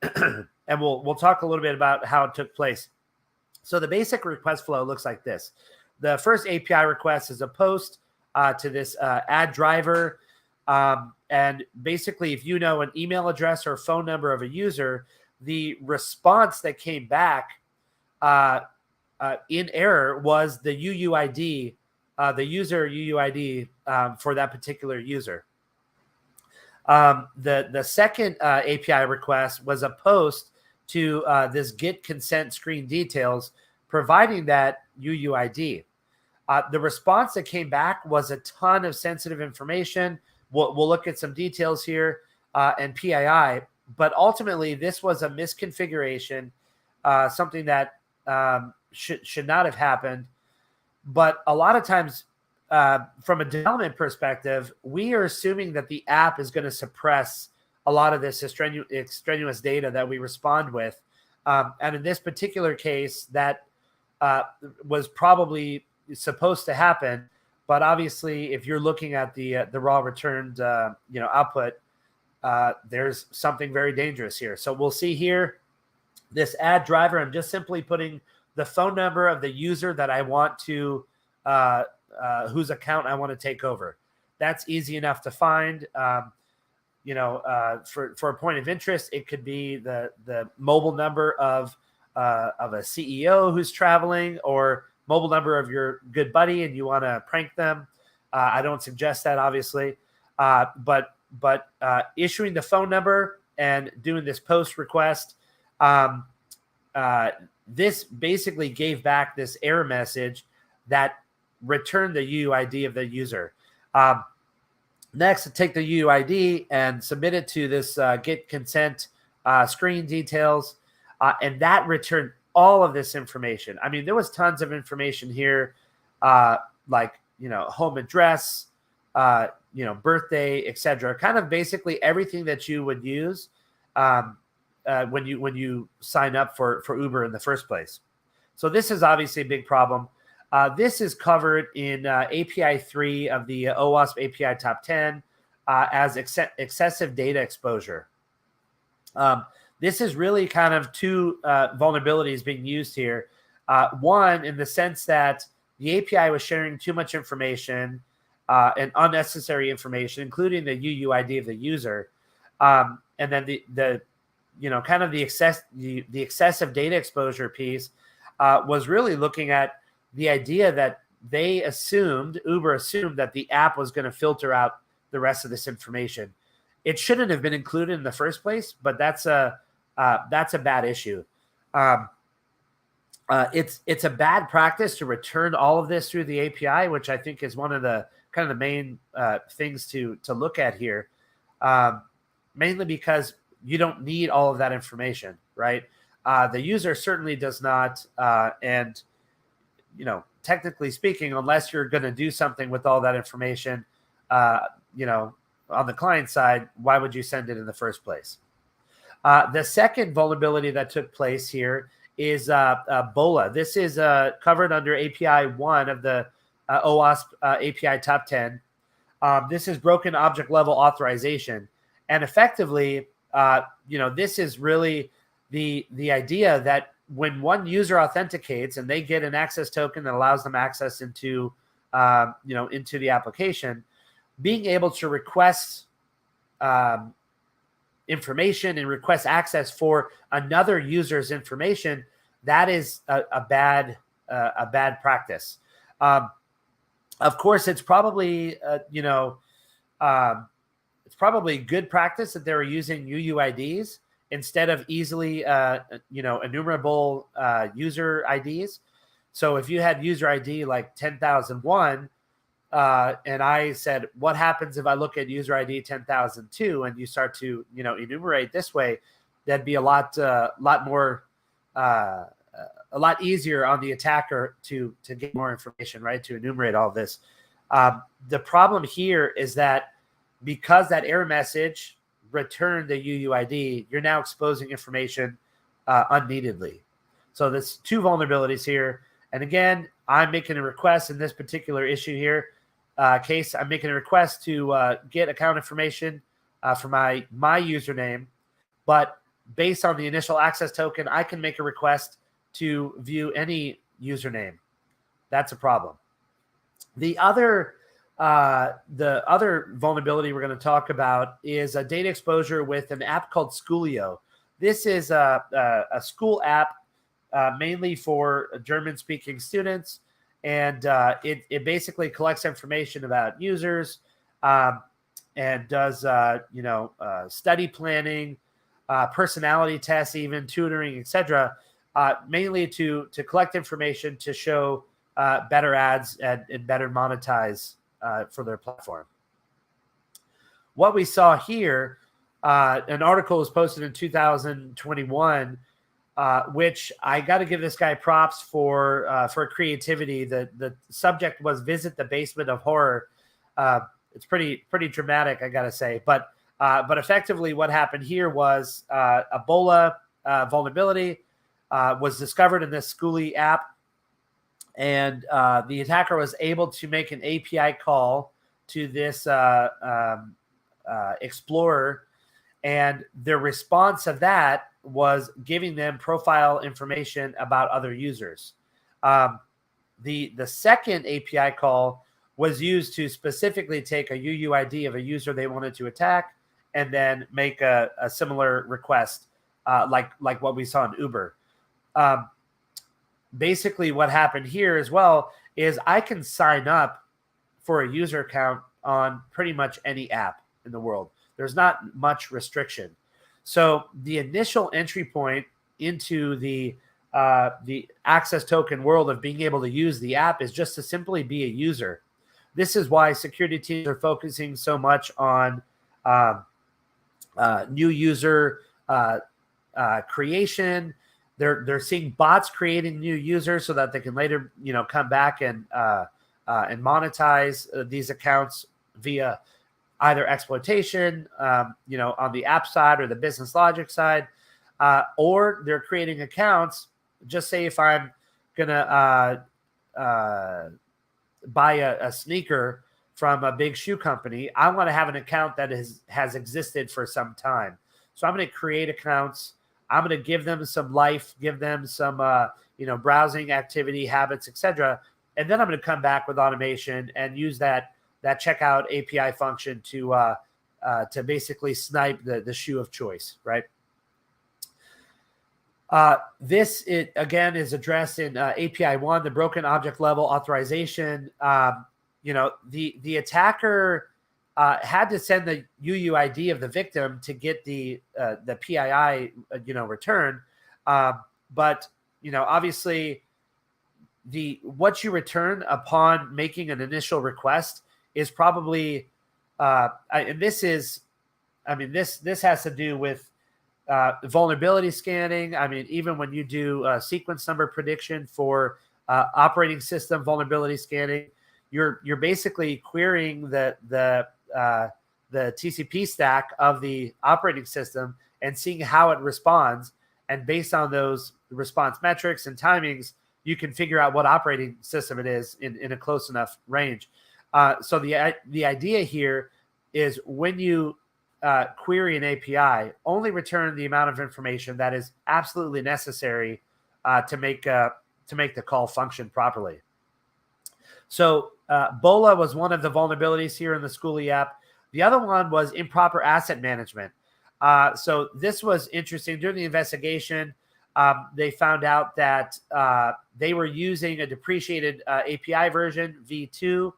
And we'll talk a little bit about how it took place. So the basic request flow looks like this. The first API request is a post to this add driver. And basically, if you know an email address or phone number of a user, the response that came back in error was the UUID, the user UUID for that particular user. The second API request was a post to this get consent screen details, providing that UUID. The response that came back was a ton of sensitive information. We'll look at some details here and PII, but ultimately this was a misconfiguration, something that should not have happened. But a lot of times, from a development perspective, we are assuming that the app is going to suppress a lot of this extraneous data that we respond with. And in this particular case, that was probably supposed to happen. But obviously, if you're looking at the raw returned output, there's something very dangerous here. So we'll see here this add driver. I'm just simply putting the phone number of the user that I want to whose account I want to take over. That's easy enough to find. For a point of interest, it could be the mobile number of a CEO who's traveling, or mobile number of your good buddy and you want to prank them. I don't suggest that, obviously, but issuing the phone number and doing this post request, this basically gave back this error message that returned the UUID of the user. Next, take the UUID and submit it to this get consent screen details, and that returned all of this information. I mean, there was tons of information here, like home address, birthday, etc. Kind of basically everything that you would use when you sign up for Uber in the first place. So this is obviously a big problem. This is covered in API 3 of the OWASP API Top 10 as excessive data exposure. This is really kind of two vulnerabilities being used here. One, in the sense that the API was sharing too much information and unnecessary information, including the UUID of the user, and then the kind of the excessive data exposure piece was really looking at the idea that Uber assumed that the app was going to filter out the rest of this information. It shouldn't have been included in the first place, but that's a bad issue. It's a bad practice to return all of this through the API, which I think is one of the kind of the main things to look at here, mainly because you don't need all of that information, right? The user certainly does not, and technically speaking, unless you're going to do something with all that information, on the client side, why would you send it in the first place? The second vulnerability that took place here is BOLA. This is covered under API 1 of the OWASP API Top 10. This is broken object level authorization. And effectively, this is really the idea that when one user authenticates and they get an access token that allows them access into the application, being able to request information and request access for another user's information, that is a bad practice. Of course, it's probably good practice that they were using UUIDs instead of easily enumerable user IDs. So if you had user ID like 10,001, and I said, what happens if I look at user ID 10,002 and you start to, enumerate this way, that'd be a lot easier on the attacker to get more information, right? To enumerate all of this. The problem here is that because that error message returned the UUID, you're now exposing information unneededly. So there's two vulnerabilities here. And again, I'm making a request in this particular issue here. Case, I'm making a request to get account information for my username, but based on the initial access token, I can make a request to view any username. That's a problem. The other vulnerability we're going to talk about is a data exposure with an app called Schoolio. This is a school app mainly for German-speaking students. And it basically collects information about users and does study planning, personality tests, even tutoring, etc. Mainly to collect information to show better ads and better monetize for their platform. What we saw here, an article was posted in 2021. Which I got to give this guy props for creativity. The subject was "Visit the Basement of Horror." It's pretty dramatic, I got to say. But effectively, what happened here was a BOLA vulnerability was discovered in this Schoolie app, and the attacker was able to make an API call to this Explorer, and the response of that was giving them profile information about other users. The second API call was used to specifically take a UUID of a user they wanted to attack and then make a similar request like what we saw in Uber. Basically what happened here as well is I can sign up for a user account on pretty much any app in the world. There's not much restriction. So the initial entry point into the access token world of being able to use the app is just to simply be a user. This is why security teams are focusing so much on new user creation. They're seeing bots creating new users so that they can later come back and monetize these accounts via either exploitation, on the app side or the business logic side. or they're creating accounts. Just say if I'm gonna buy a sneaker from a big shoe company, I want to have an account that has existed for some time. So I'm going to create accounts. I'm going to give them some life, give them some browsing activity habits, etc. And then I'm going to come back with automation and use that checkout API function to basically snipe the shoe of choice, right? This again is addressed in API 1, the broken object level authorization. The attacker had to send the UUID of the victim to get the PII return, but obviously what you return upon making an initial request is probably this has to do with vulnerability scanning. I mean, even when you do sequence number prediction for operating system vulnerability scanning, you're basically querying the TCP stack of the operating system and seeing how it responds. And based on those response metrics and timings, you can figure out what operating system it is in a close enough range. So the idea here is when you query an API, only return the amount of information that is absolutely necessary to make the call function properly. So BOLA was one of the vulnerabilities here in the Schoolie app. The other one was improper asset management. So this was interesting. During the investigation, they found out that they were using a depreciated API version, V2,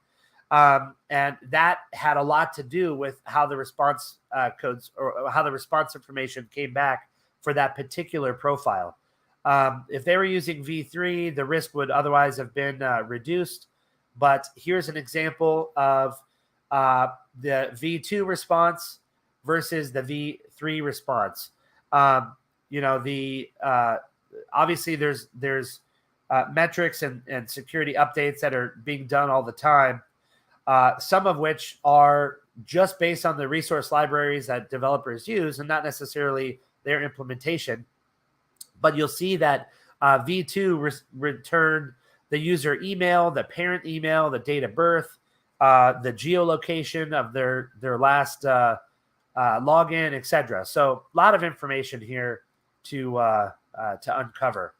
and that had a lot to do with how the response codes or how the response information came back for that particular profile. If they were using V3, the risk would otherwise have been reduced. But here's an example of the V2 response versus the V3 response. Obviously there's metrics and security updates that are being done all the time. Some of which are just based on the resource libraries that developers use and not necessarily their implementation. But you'll see that V2 returned the user email, the parent email, the date of birth, the geolocation of their last login, etc. So a lot of information here to uncover.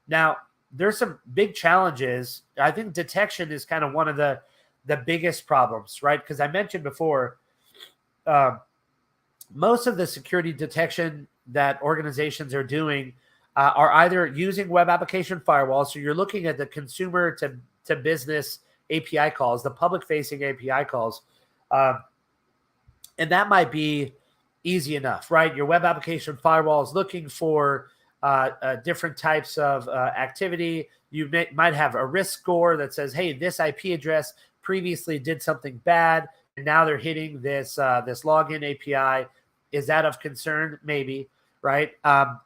Now, there's some big challenges. I think detection is kind of one of the biggest problems, right? Because I mentioned before, most of the security detection that organizations are doing are either using web application firewalls. So you're looking at the consumer to business API calls, the public-facing API calls. And that might be easy enough, right? Your web application firewall is looking for different types of activity. You might have a risk score that says, hey, this IP address previously did something bad, and now they're hitting this login API. Is that of concern? Maybe, right?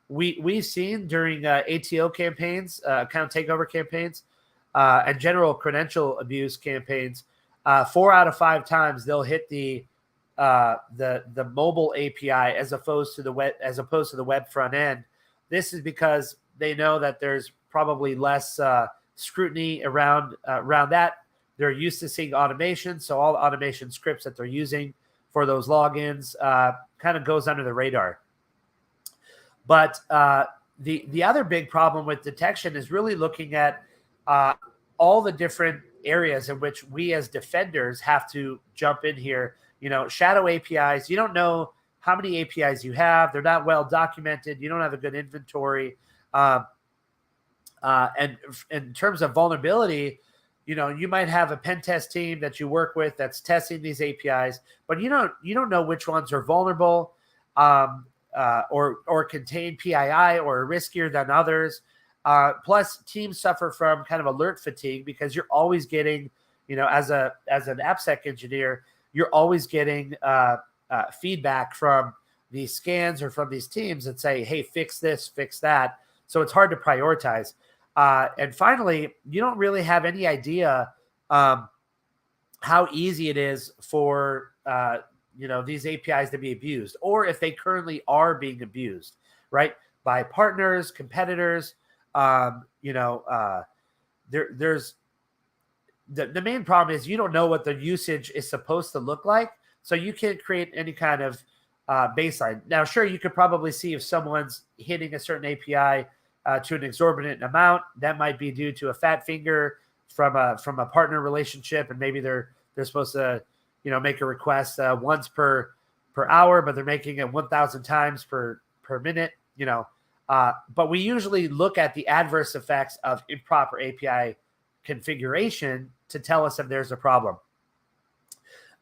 We've seen during ATO campaigns, account takeover campaigns, and general credential abuse campaigns, 4 out of 5 times they'll hit the mobile API as opposed to the web front end. This is because they know that there's probably less scrutiny around that. They're used to seeing automation, so all the automation scripts that they're using for those logins kind of goes under the radar. But the other big problem with detection is really looking at all the different areas in which we as defenders have to jump in here. Shadow APIs, you don't know how many APIs you have. They're not well documented. You don't have a good inventory. And in terms of vulnerability, you might have a pen test team that you work with that's testing these APIs, but you don't know which ones are vulnerable or contain PII or are riskier than others. Plus, teams suffer from kind of alert fatigue because you're always getting, as an AppSec engineer, you're always getting feedback from these scans or from these teams that say, hey, fix this, fix that. So it's hard to prioritize. And finally, you don't really have any idea how easy it is for these APIs to be abused, or if they currently are being abused, right? by partners, competitors. There's the main problem is you don't know what the usage is supposed to look like, so you can't create any kind of baseline. Now, sure, you could probably see if someone's hitting a certain API to an exorbitant amount. That might be due to a fat finger from a partner relationship, and maybe they're supposed to make a request once per hour, but they're making it 1,000 times per minute. But we usually look at the adverse effects of improper API configuration to tell us if there's a problem.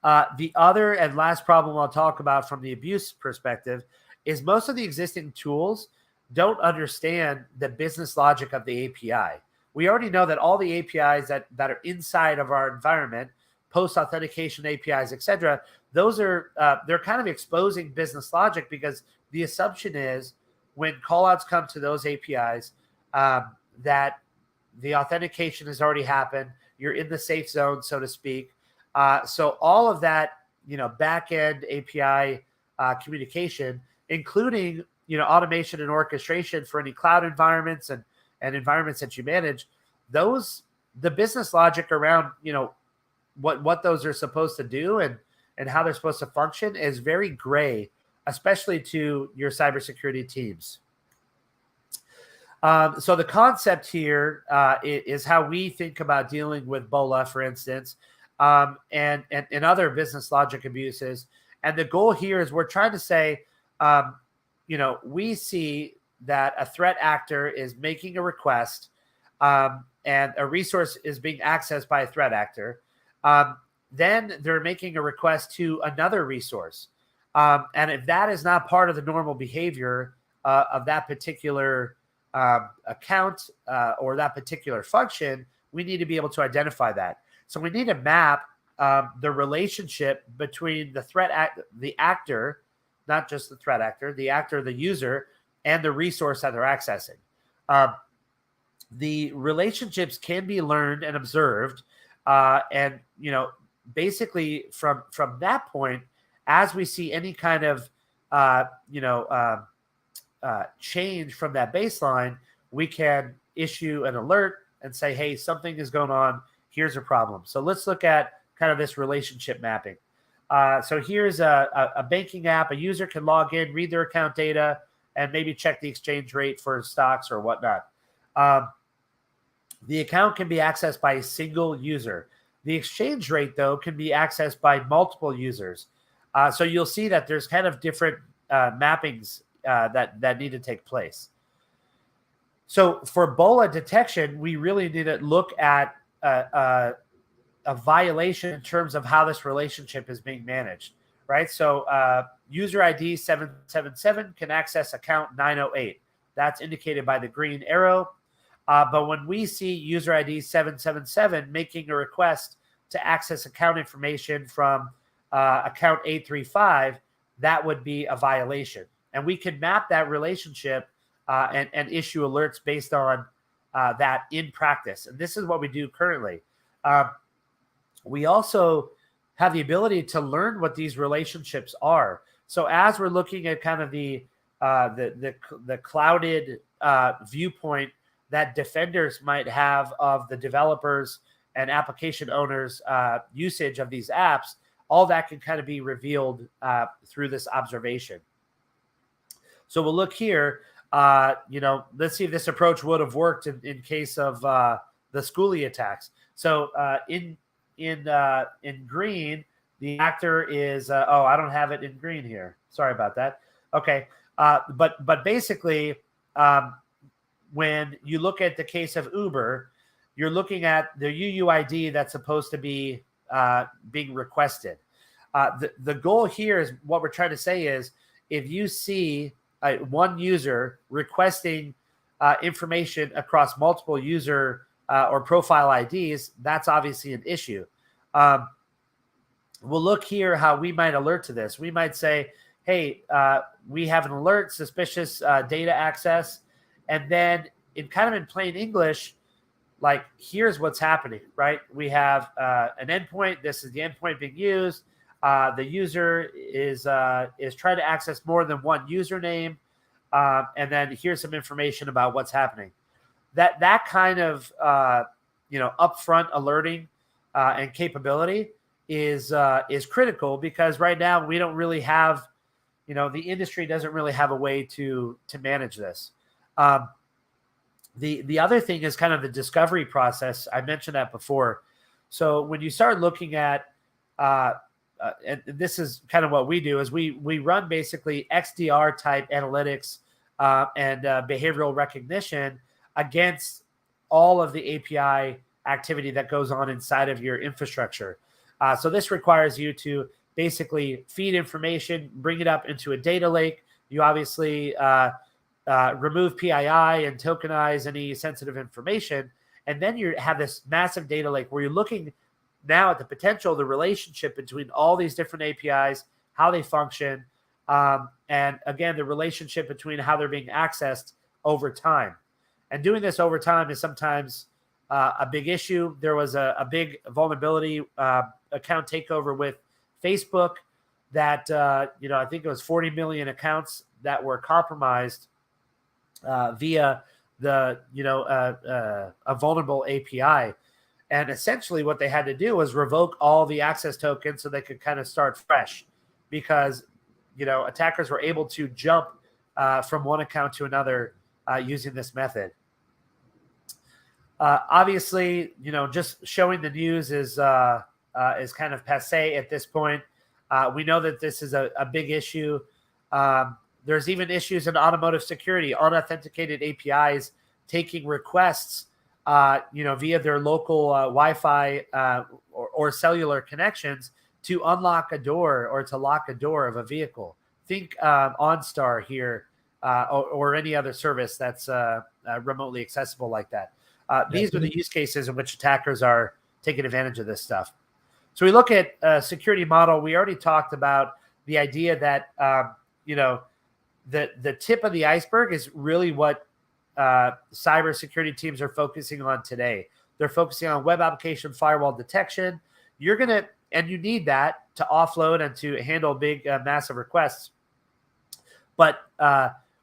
The other and last problem I'll talk about from the abuse perspective is most of the existing tools don't understand the business logic of the API. We already know that all the APIs that are inside of our environment, post-authentication APIs, etc., those are they're kind of exposing business logic, because the assumption is when callouts come to those APIs that the authentication has already happened. You're in the safe zone, so to speak. So all of that, back-end API communication, including, automation and orchestration for any cloud environments and environments that you manage, the business logic around, what those are supposed to do and how they're supposed to function is very gray, especially to your cybersecurity teams. So the concept here is how we think about dealing with BOLA, for instance, and other business logic abuses. And the goal here is we're trying to say, we see that a threat actor is making a request and a resource is being accessed by a threat actor. Then they're making a request to another resource. And if that is not part of the normal behavior of that particular account or that particular function, we need to be able to identify that. So we need to map the relationship between the actor, not just the threat actor, the actor, the user, and the resource that they're accessing. The relationships can be learned and observed, and basically from that point, as we see any kind of change from that baseline, we can issue an alert and say, hey, something is going on. Here's a problem. So let's look at kind of this relationship mapping. So here's a banking app. A user can log in, read their account data, and maybe check the exchange rate for stocks or whatnot. The account can be accessed by a single user. The exchange rate, though, can be accessed by multiple users. So you'll see that there's kind of different mappings that need to take place. So for BOLA detection, we really need to look at a violation in terms of how this relationship is being managed, right? So user ID 777 can access account 908. That's indicated by the green arrow. But when we see user ID 777 making a request to access account information from account 835, that would be a violation. And we can map that relationship and issue alerts based on that in practice. And this is what we do currently. We also have the ability to learn what these relationships are. So as we're looking at kind of the clouded viewpoint that defenders might have of the developers and application owners' usage of these apps, all that can kind of be revealed through this observation. So we'll look here. Let's see if this approach would have worked in case of the Schoolie attacks. So in green, the actor is I don't have it in green here. Sorry about that. Okay, but basically, when you look at the case of Uber, you're looking at the UUID that's supposed to be being requested. The goal here is what we're trying to say is if you see one user requesting information across multiple user or profile IDs, that's obviously an issue. We'll look here how we might alert to this. We might say, hey, we have an alert, suspicious data access. And then in plain English, like here's what's happening, right? We have an endpoint. This is the endpoint being used. The user is trying to access more than one username. and then here's some information about what's happening. That kind of upfront alerting and capability is critical, because right now we don't really have, the industry doesn't really have a way to manage this. The other thing is kind of the discovery process. I mentioned that before. So when you start looking at, and this is kind of what we do, is we run basically XDR type analytics and behavioral recognition against all of the API activity that goes on inside of your infrastructure. So this requires you to basically feed information, bring it up into a data lake. You obviously remove PII and tokenize any sensitive information. And then you have this massive data lake where you're looking now at the potential, the relationship between all these different APIs, how they function, and again, the relationship between how they're being accessed over time. And doing this over time is sometimes a big issue. There was a big vulnerability account takeover with Facebook that, I think it was 40 million accounts that were compromised via a vulnerable API. And essentially what they had to do was revoke all the access tokens so they could kind of start fresh, because, attackers were able to jump from one account to another using this method. Obviously, just showing the news is kind of passé at this point. We know that this is a big issue. There's even issues in automotive security, unauthenticated APIs taking requests, via their local Wi-Fi or cellular connections to unlock a door or to lock a door of a vehicle. Think OnStar here, or any other service that's remotely accessible like that. These are the use cases in which attackers are taking advantage of this stuff. So we look at security model. We already talked about the idea that, the tip of the iceberg is really what cybersecurity teams are focusing on today. They're focusing on web application firewall detection. And you need that to offload and to handle big, massive requests. But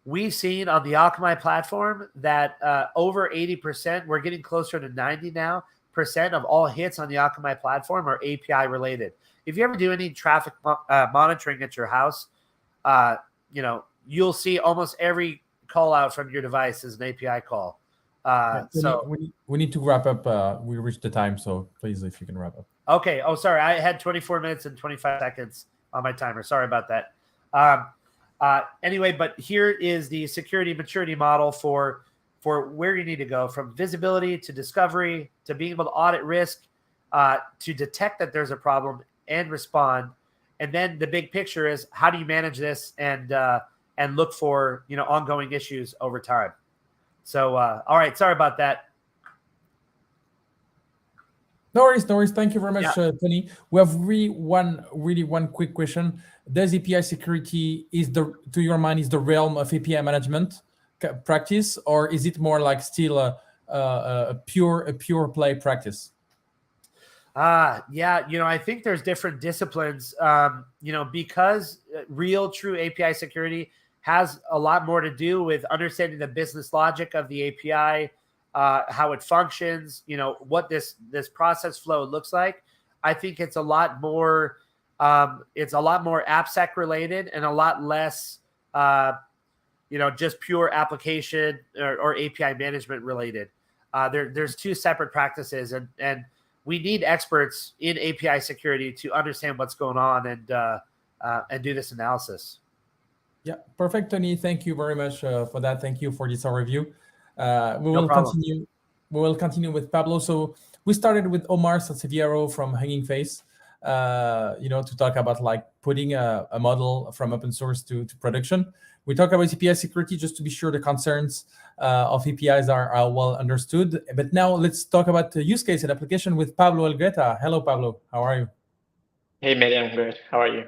we've seen on the Akamai platform that over 80%, we're getting closer to 90 now, % of all hits on the Akamai platform are API related. If you ever do any traffic monitoring at your house, you'll see almost every call out from your device is an API call. So we need to wrap up. We reached the time, so please, if you can wrap up. Okay. Oh, sorry. I had 24 minutes and 25 seconds on my timer. Sorry about that. Anyway, but here is the security maturity model for where you need to go, from visibility to discovery to being able to audit risk, to detect that there's a problem and respond. And then the big picture is, how do you manage this and look for ongoing issues over time. So all right, sorry about that. No worries. Thank you very much, Tony. We have one quick question. Does API security to your mind, is the realm of API management practice, or is it more like still a pure play practice? I think there's different disciplines, because real true API security has a lot more to do with understanding the business logic of the API, how it functions, what this process flow looks like. I think it's a lot more AppSec related and a lot less, just pure application or API management related. There's two separate practices, and we need experts in API security to understand what's going on and do this analysis. Yeah, perfect, Tony. Thank you very much for that. Thank you for this overview. We will continue with Pablo. So we started with Omar Sanseviero from Hugging Face, to talk about like putting a model from open source to production. We talk about API security just to be sure the concerns of APIs are well understood. But now let's talk about the use case and application with Pablo Elgueta. Hello, Pablo. How are you? Hey, Mary, I'm good. How are you?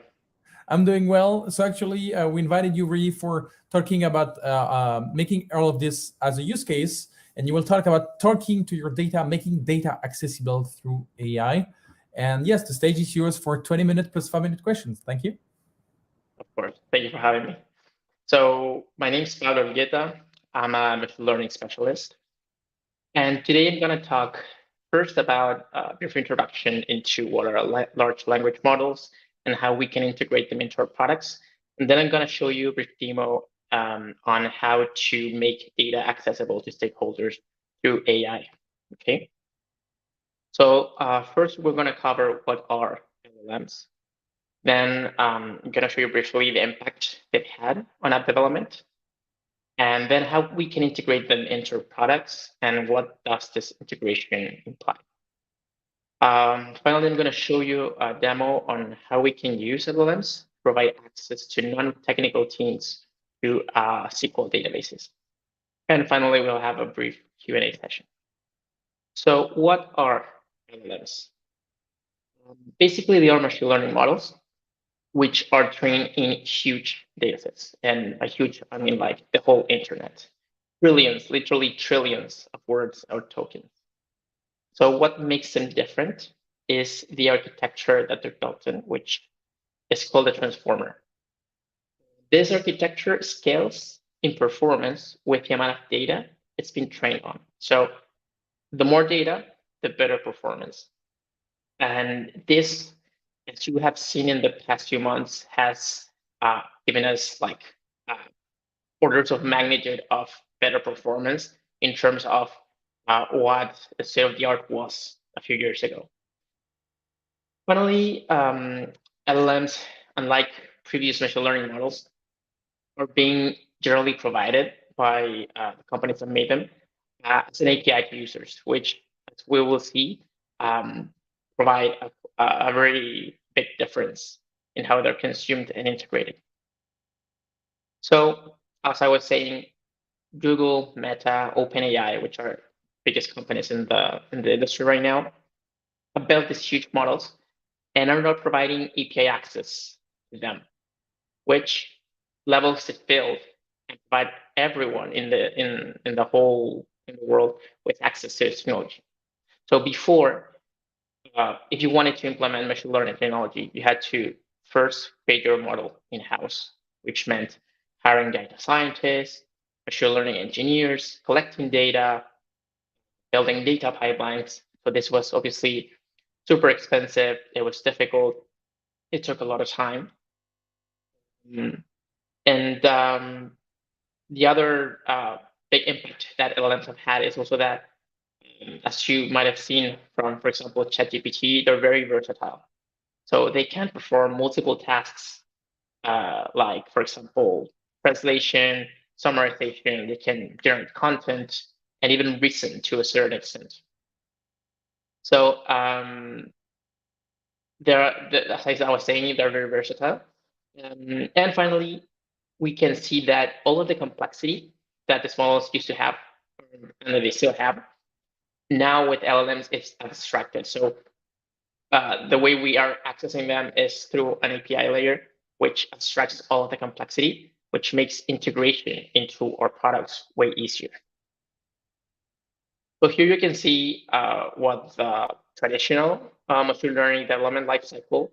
I'm doing well. So actually, we invited you really for talking about making all of this as a use case. And you will talk about talking to your data, making data accessible through AI. And yes, the stage is yours for 20-minute plus 5-minute questions. Thank you. Of course. Thank you for having me. So my name is Pablo Elgueta. I'm a machine learning specialist. And today I'm going to talk first about a brief introduction into what are large language models and how we can integrate them into our products. And then I'm going to show you a brief demo on how to make data accessible to stakeholders through AI. Okay. So first, we're going to cover what are LLMs. Then I'm going to show you briefly the impact they've had on app development, and then how we can integrate them into products and what does this integration imply. Finally, I'm going to show you a demo on how we can use LLMs to provide access to non-technical teams through SQL databases. And finally, we'll have a brief Q&A session. So what are LLMs? Basically, they are machine learning models which are trained in huge datasets. And by huge, I mean like the whole internet. Trillions, literally trillions of words or tokens. So what makes them different is the architecture that they're built in, which is called a transformer. This architecture scales in performance with the amount of data it's been trained on. So the more data, the better performance. And this, as you have seen in the past few months, has given us like orders of magnitude of better performance in terms of what the state of the art was a few years ago. Finally, LLMs, unlike previous machine learning models, are being generally provided by the companies that made them as an API to users, which, as we will see, provide a very big difference in how they're consumed and integrated. So, as I was saying, Google, Meta, OpenAI, which are biggest companies in the industry right now, have built these huge models and are now providing API access to them, which levels the field and provide everyone in the whole in the world with access to this technology. So before, if you wanted to implement machine learning technology, you had to first create your model in-house, which meant hiring data scientists, machine learning engineers, collecting data, building data pipelines. So this was obviously super expensive. It was difficult. It took a lot of time. And the other big impact that LLMs have had is also that, as you might have seen from, for example, ChatGPT, they're very versatile. So they can perform multiple tasks, like, for example, translation, summarization. They can generate content and even reason to a certain extent. So as I was saying, they're very versatile. And finally, we can see that all of the complexity that these models used to have, and that they still have, now with LLMs, it's abstracted. So the way we are accessing them is through an API layer, which abstracts all of the complexity, which makes integration into our products way easier. So here you can see what the traditional machine learning development lifecycle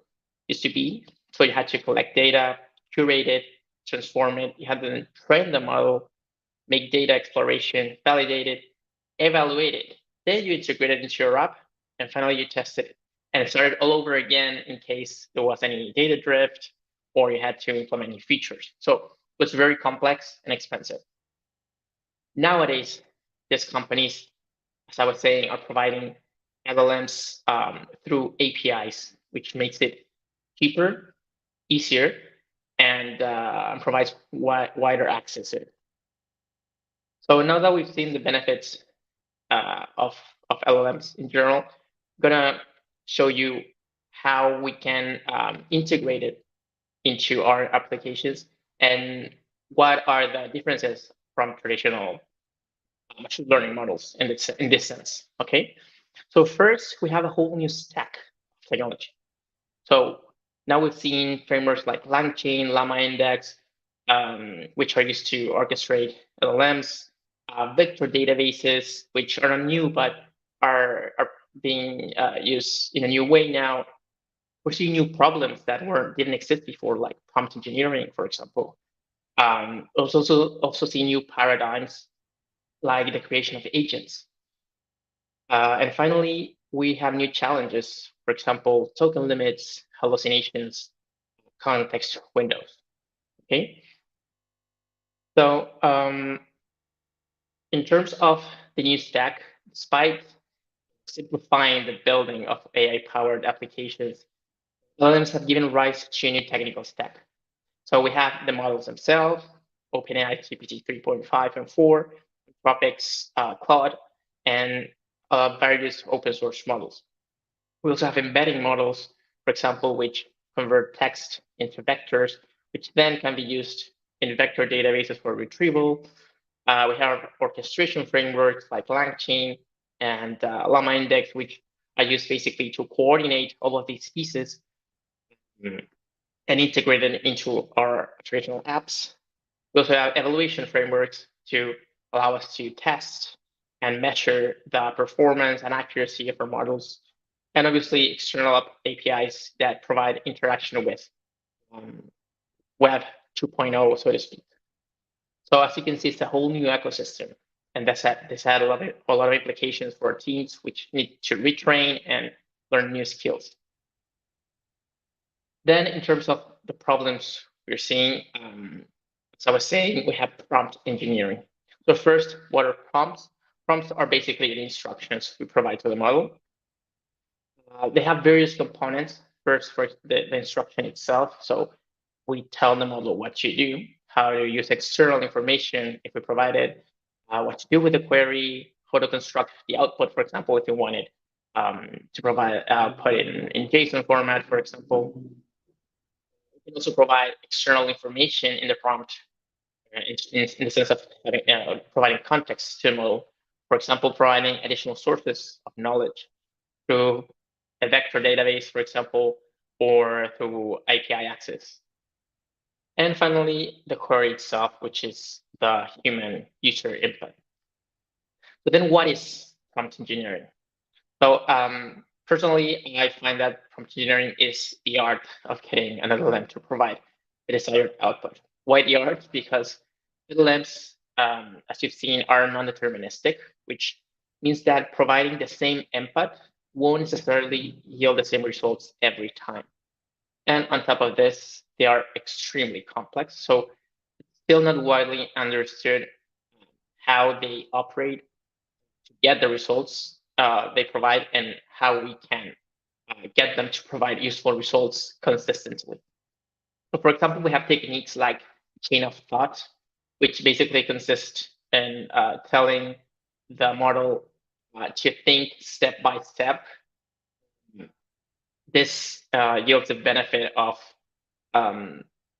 used to be. So you had to collect data, curate it, transform it. You had to train the model, make data exploration, validate it, evaluate it. Then you integrate it into your app, and finally you tested it. And it started all over again in case there was any data drift or you had to implement new features. So it was very complex and expensive. Nowadays, these companies, as I was saying, are providing LLMs through APIs, which makes it cheaper, easier, and provides wider access to it. So now that we've seen the benefits of LLMs in general, I'm gonna show you how we can integrate it into our applications and what are the differences from traditional machine learning models in this sense. Okay, so first we have a whole new stack of technology. So now we've seen frameworks like LangChain, Llama Index, which are used to orchestrate LLMs, vector databases, which are not new but are being used in a new way now. We're seeing new problems that didn't exist before, like prompt engineering, for example. Also see new paradigms like the creation of agents. And finally, we have new challenges, for example, token limits, hallucinations, context windows. Okay. So in terms of the new stack, despite simplifying the building of AI-powered applications, LLMs have given rise to a new technical stack. So we have the models themselves, OpenAI GPT 3.5 and 4, Anthropic's Claude, and various open source models. We also have embedding models, for example, which convert text into vectors, which then can be used in vector databases for retrieval. We have orchestration frameworks like LangChain and Llama Index, which are used basically to coordinate all of these pieces and integrate them into our traditional apps. We also have evaluation frameworks to allow us to test and measure the performance and accuracy of our models. And obviously external APIs that provide interaction with Web 2.0, so to speak. So as you can see, it's a whole new ecosystem. And this had a lot of implications for teams which need to retrain and learn new skills. Then in terms of the problems we're seeing, as I was saying, we have prompt engineering. So first, what are prompts? Prompts are basically the instructions we provide to the model. They have various components. First, for the instruction itself. So we tell the model what to do, how to use external information if we provide it, what to do with the query, how to construct the output, for example, if you wanted to provide put it in JSON format, for example. We can also provide external information in the prompt in the sense of providing context to the model. For example, providing additional sources of knowledge through a vector database, for example, or through API access. And finally, the query itself, which is the human user input. So then what is prompt engineering? So personally, I find that prompt engineering is the art of getting an LLM to provide the desired output. Why the art? Because LLMs, as you've seen, are non-deterministic, which means that providing the same input won't necessarily yield the same results every time. And on top of this, they are extremely complex. So it's still not widely understood how they operate to get the results they provide and how we can get them to provide useful results consistently. So for example, we have techniques like chain of thought, which basically consist in telling the model to think step by step. This yields the benefit of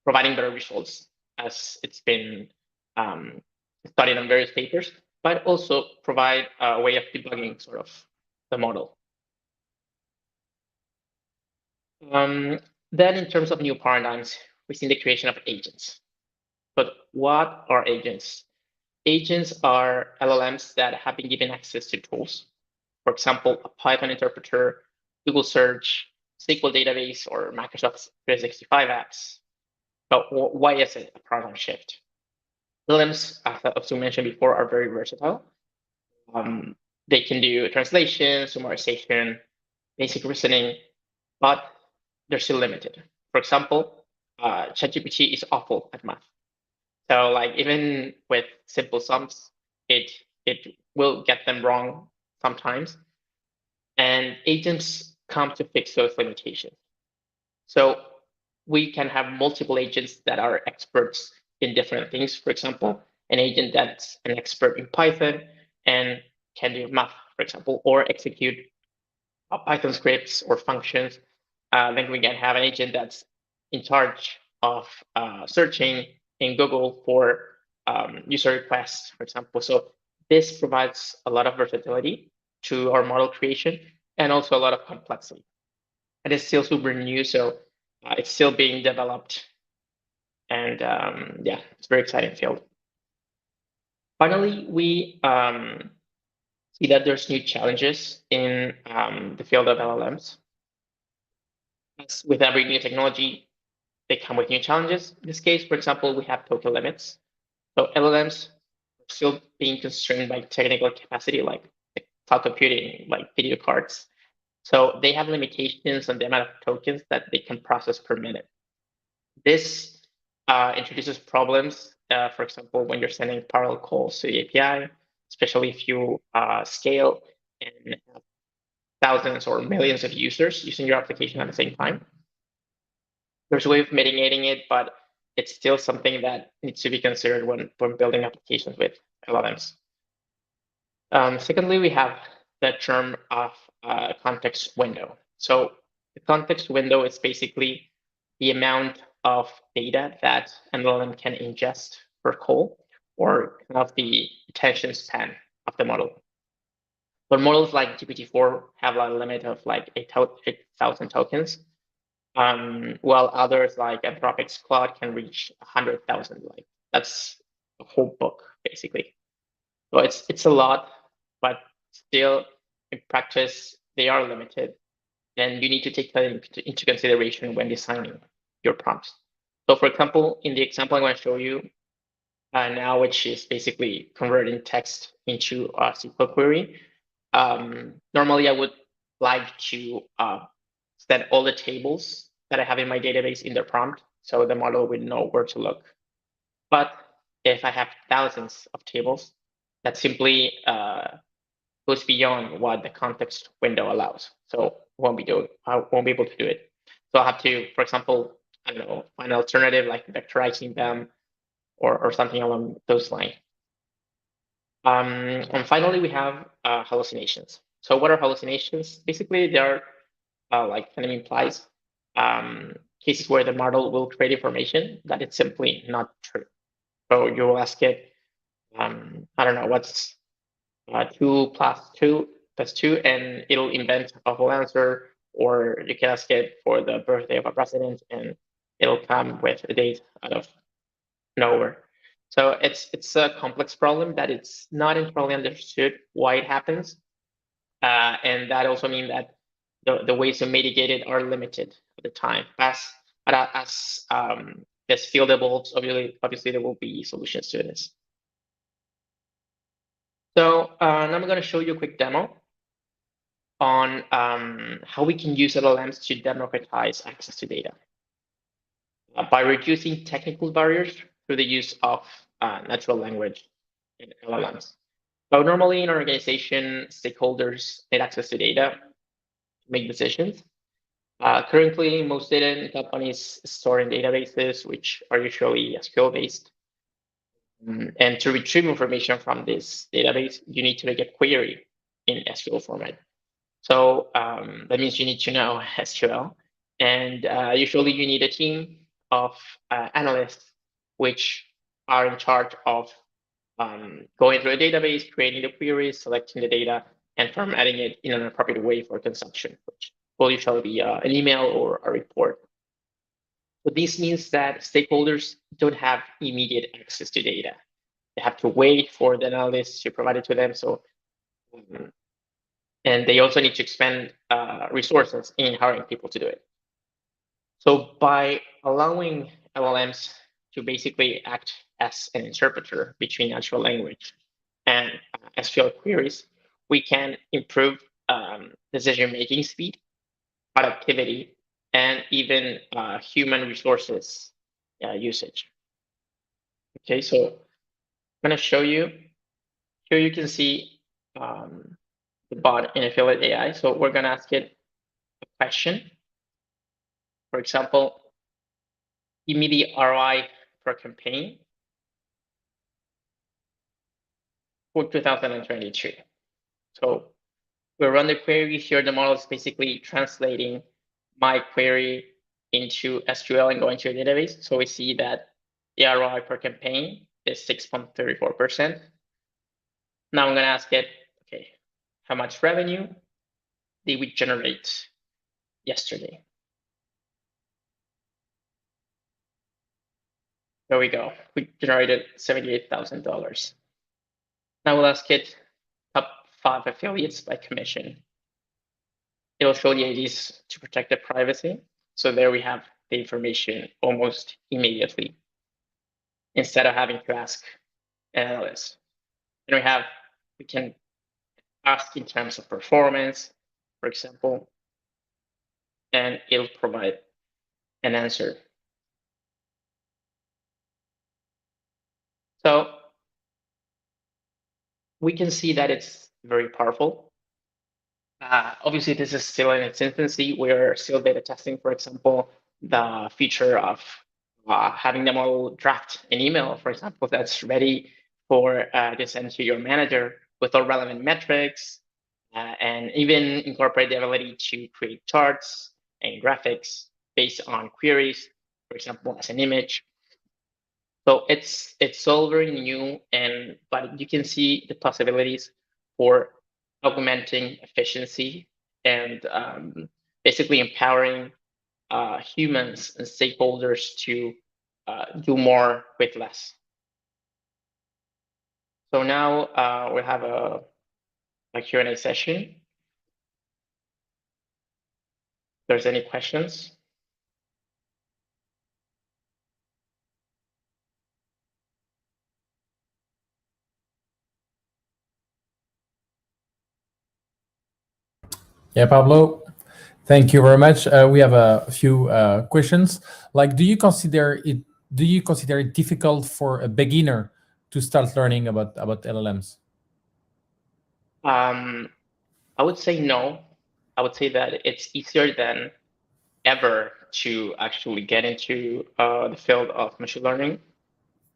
providing better results, as it's been studied on various papers, but also provide a way of debugging sort of the model. Then in terms of new paradigms, we see the creation of agents. But what are agents? Agents are LLMs that have been given access to tools. For example, a Python interpreter, Google search, SQL database, or Microsoft 365 apps. But why is it a paradigm shift? LLMs, as we mentioned before, are very versatile. They can do translation, summarization, basic reasoning, but they're still limited. For example, ChatGPT is awful at math. So like even with simple sums, it will get them wrong sometimes. And agents come to fix those limitations. So we can have multiple agents that are experts in different things. For example, an agent that's an expert in Python and can do math, for example, or execute Python scripts or functions. Then we can have an agent that's in charge of searching in Google for user requests, for example. So this provides a lot of versatility to our model creation and also a lot of complexity. And it's still super new, so it's still being developed. And yeah, it's a very exciting field. Finally, we see that there's new challenges in the field of LLMs. As with every new technology, they come with new challenges. In this case, for example, we have token limits. So LLMs are still being constrained by technical capacity, like cloud computing, like video cards. So they have limitations on the amount of tokens that they can process per minute. This introduces problems, for example, when you're sending parallel calls to the API, especially if you scale and have thousands or millions of users using your application at the same time. There's a way of mitigating it, but it's still something that needs to be considered when building applications with LLMs. Secondly, we have the term of context window. So the context window is basically the amount of data that an LLM can ingest per call, or kind of the attention span of the model. But models like GPT-4 have a limit of like 8,000 tokens, while others like Anthropic's Claude can reach 100,000. Like that's a whole book basically. So it's a lot, but still in practice they are limited, and you need to take that into consideration when designing your prompts. So for example, in the example I'm going to show you now, which is basically converting text into a SQL query, normally I would like to set all the tables that I have in my database in the prompt, so the model will know where to look. But if I have thousands of tables, that simply goes beyond what the context window allows. So I won't be able to do it. So I'll have to, for example, I don't know, find an alternative like vectorizing them or something along those lines. And finally, we have hallucinations. So what are hallucinations? Basically, they are, like the name implies, cases where the model will create information that it's simply not true. So you will ask it, I don't know, what's 2 plus 2 plus 2, and it'll invent a whole answer. Or you can ask it for the birthday of a president, and it'll come with a date out of nowhere. So it's a complex problem that it's not entirely understood why it happens, and that also means that the ways to mitigate it are limited at the time. As this field evolves, obviously there will be solutions to this. So now I'm going to show you a quick demo on how we can use LLMs to democratize access to data by reducing technical barriers through the use of natural language in LLMs. So normally in an organization, stakeholders need access to data to make decisions. Currently, most data in companies store in databases, which are usually SQL-based. And to retrieve information from this database, you need to make a query in SQL format. So that means you need to know SQL. And usually you need a team of analysts, which are in charge of going through a database, creating the queries, selecting the data, and formatting it in an appropriate way for consumption, which will usually be an email or a report. So this means that stakeholders don't have immediate access to data. They have to wait for the analysts to provide it to them. So, and they also need to expend resources in hiring people to do it. So by allowing LLMs to basically act as an interpreter between natural language and SQL queries, we can improve decision-making speed, productivity, and even human resources usage. Okay, so I'm going to show you. Here you can see the bot in Affiliate AI. So we're going to ask it a question. For example, give me the ROI per campaign for 2023. So we run the query here. The model is basically translating my query into SQL and going to a database. So we see that the ROI per campaign is 6.34%. Now I'm going to ask it, okay, how much revenue did we generate yesterday? There we go. We generated $78,000. Now we'll ask it top 5 affiliates by commission. It'll show the IDs to protect the privacy. So there we have the information almost immediately instead of having to ask an analyst. And we can ask in terms of performance, for example, and it'll provide an answer. So we can see that it's very powerful. Obviously, this is still in its infancy. We're still beta testing, for example, the feature of having them all draft an email, for example, that's ready for to send to your manager with all relevant metrics, and even incorporate the ability to create charts and graphics based on queries, for example, as an image. So it's all very new, but you can see the possibilities for augmenting efficiency and basically empowering humans and stakeholders to do more with less. So now we'll have a Q&A session. If there's any questions. Yeah, Pablo, thank you very much. We have a few questions. Like, do you consider it difficult for a beginner to start learning about LLMs? I would say no. I would say that it's easier than ever to actually get into the field of machine learning.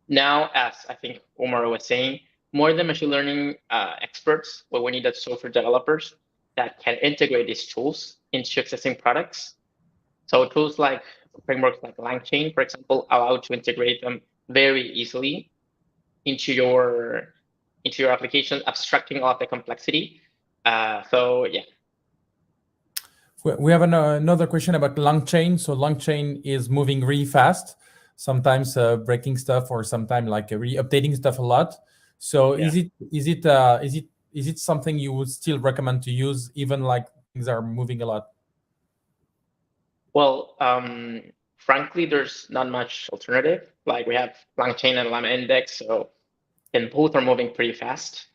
Now, as I think Omar was saying, more than machine learning experts, what we need is software developers that can integrate these tools into existing products. So tools like frameworks like LangChain, for example, allow to integrate them very easily into your application, abstracting all of the complexity. So yeah. We have another question about LangChain. So LangChain is moving really fast, sometimes breaking stuff, or sometimes like re-updating stuff a lot. So yeah. Is it something you would still recommend to use, even like things are moving a lot? Well, frankly, there's not much alternative. Like we have LangChain and Llama Index, and both are moving pretty fast.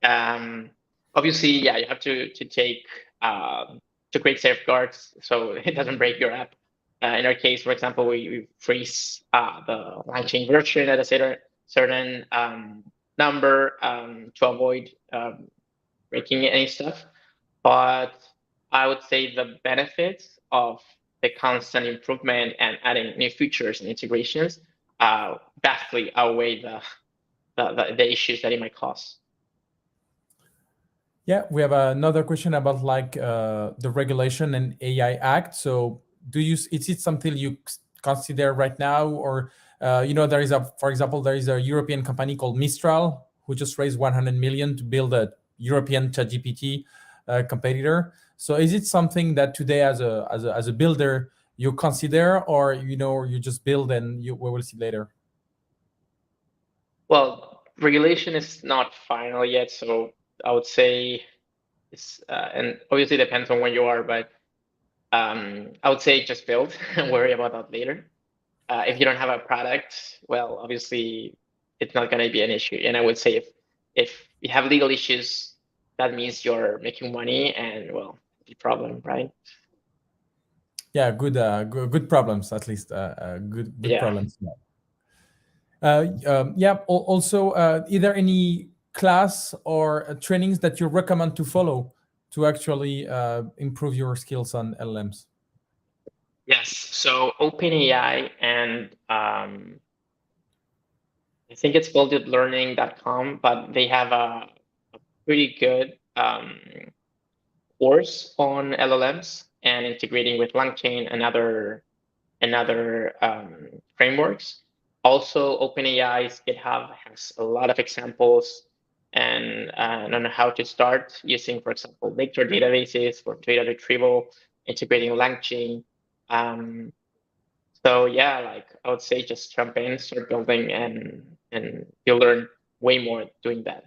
Obviously, yeah, you have to take to create safeguards so it doesn't break your app. In our case, for example, we freeze the LangChain version at a certain number to avoid breaking any stuff. But I would say the benefits of the constant improvement and adding new features and integrations vastly outweigh the issues that it might cause. Yeah, we have another question about like the regulation and AI Act. So is it something you consider right now, or for example, there is a European company called Mistral who just raised 100 million to build a European ChatGPT competitor. So is it something that today as a builder you consider, or you just build and we will see later? Well, regulation is not final yet, so I would say it's and obviously depends on where you are, but I would say just build and worry about that later. If you don't have a product, well, obviously it's not going to be an issue. And I would say if you have legal issues, that means you're making money, and well, the problem, right? Yeah, good problems, at least. Good yeah. Problems. Also, are there any class or trainings that you recommend to follow to actually improve your skills on LLMs? Yes. So OpenAI and I think it's builditlearning.com, but they have a pretty good course on LLMs and integrating with LangChain and other frameworks. Also, OpenAI's GitHub has a lot of examples and on how to start using, for example, vector databases for data retrieval, integrating LangChain. So yeah, like I would say, just jump in, start building, and you'll learn way more doing that.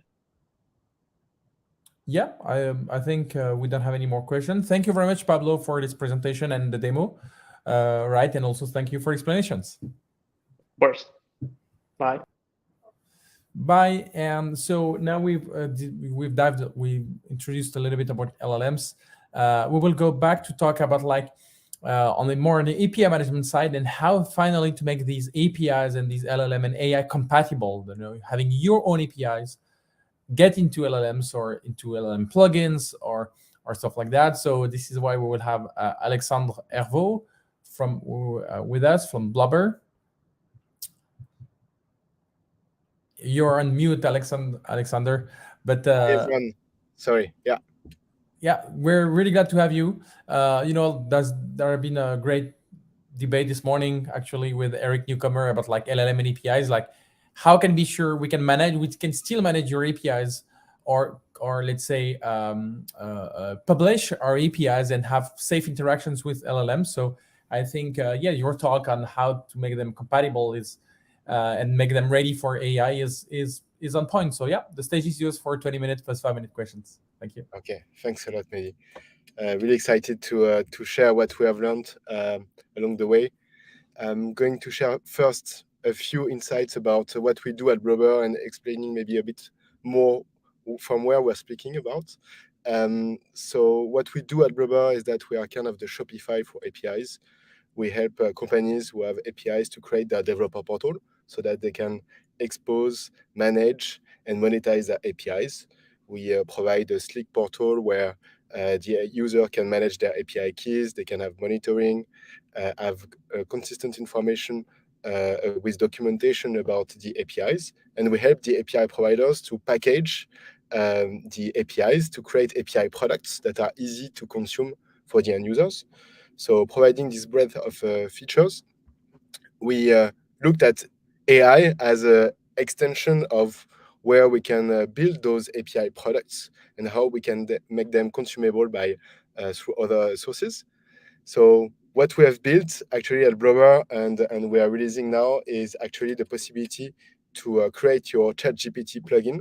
Yeah, I think we don't have any more questions. Thank you very much, Pablo, for this presentation and the demo. right? And also thank you for explanations. Of course. Bye. Bye. And so now we introduced a little bit about LLMs. We will go back to talk about like on the API management side and how finally to make these APIs and these LLM and AI compatible. You know, having your own APIs, get into LLMs or into LLM plugins or stuff like that. So this is why we will have Alexandre Airvault from with us from Blobr. You're on mute, Alexander. But Hey, everyone. Sorry. yeah, we're really glad to have you. You know, there have been a great debate this morning actually with Eric Newcomer about like LLM and APIs. Like, how can we sure we can still manage your APIs, or let's say publish our APIs and have safe interactions with LLMs. So I think yeah, your talk on how to make them compatible is and make them ready for AI is on point. So yeah, the stage is yours for 20 minutes plus 5-minute questions. Thank you. Okay. Thanks a lot, Mehdi. Really excited to share what we have learned along the way. I'm going to share first a few insights about what we do at Blobr and explaining maybe a bit more from where we're speaking about. So what we do at Blobr is that we are kind of the Shopify for APIs. We help companies who have APIs to create their developer portal so that they can expose, manage, and monetize their APIs. We provide a sleek portal where the user can manage their API keys, they can have monitoring, have consistent information with documentation about the APIs. And we help the API providers to package the APIs to create API products that are easy to consume for the end users. So providing this breadth of features, we looked at AI as an extension of where we can build those API products and how we can make them consumable by through other sources. So what we have built actually at Blobr and we are releasing now is actually the possibility to create your ChatGPT plugin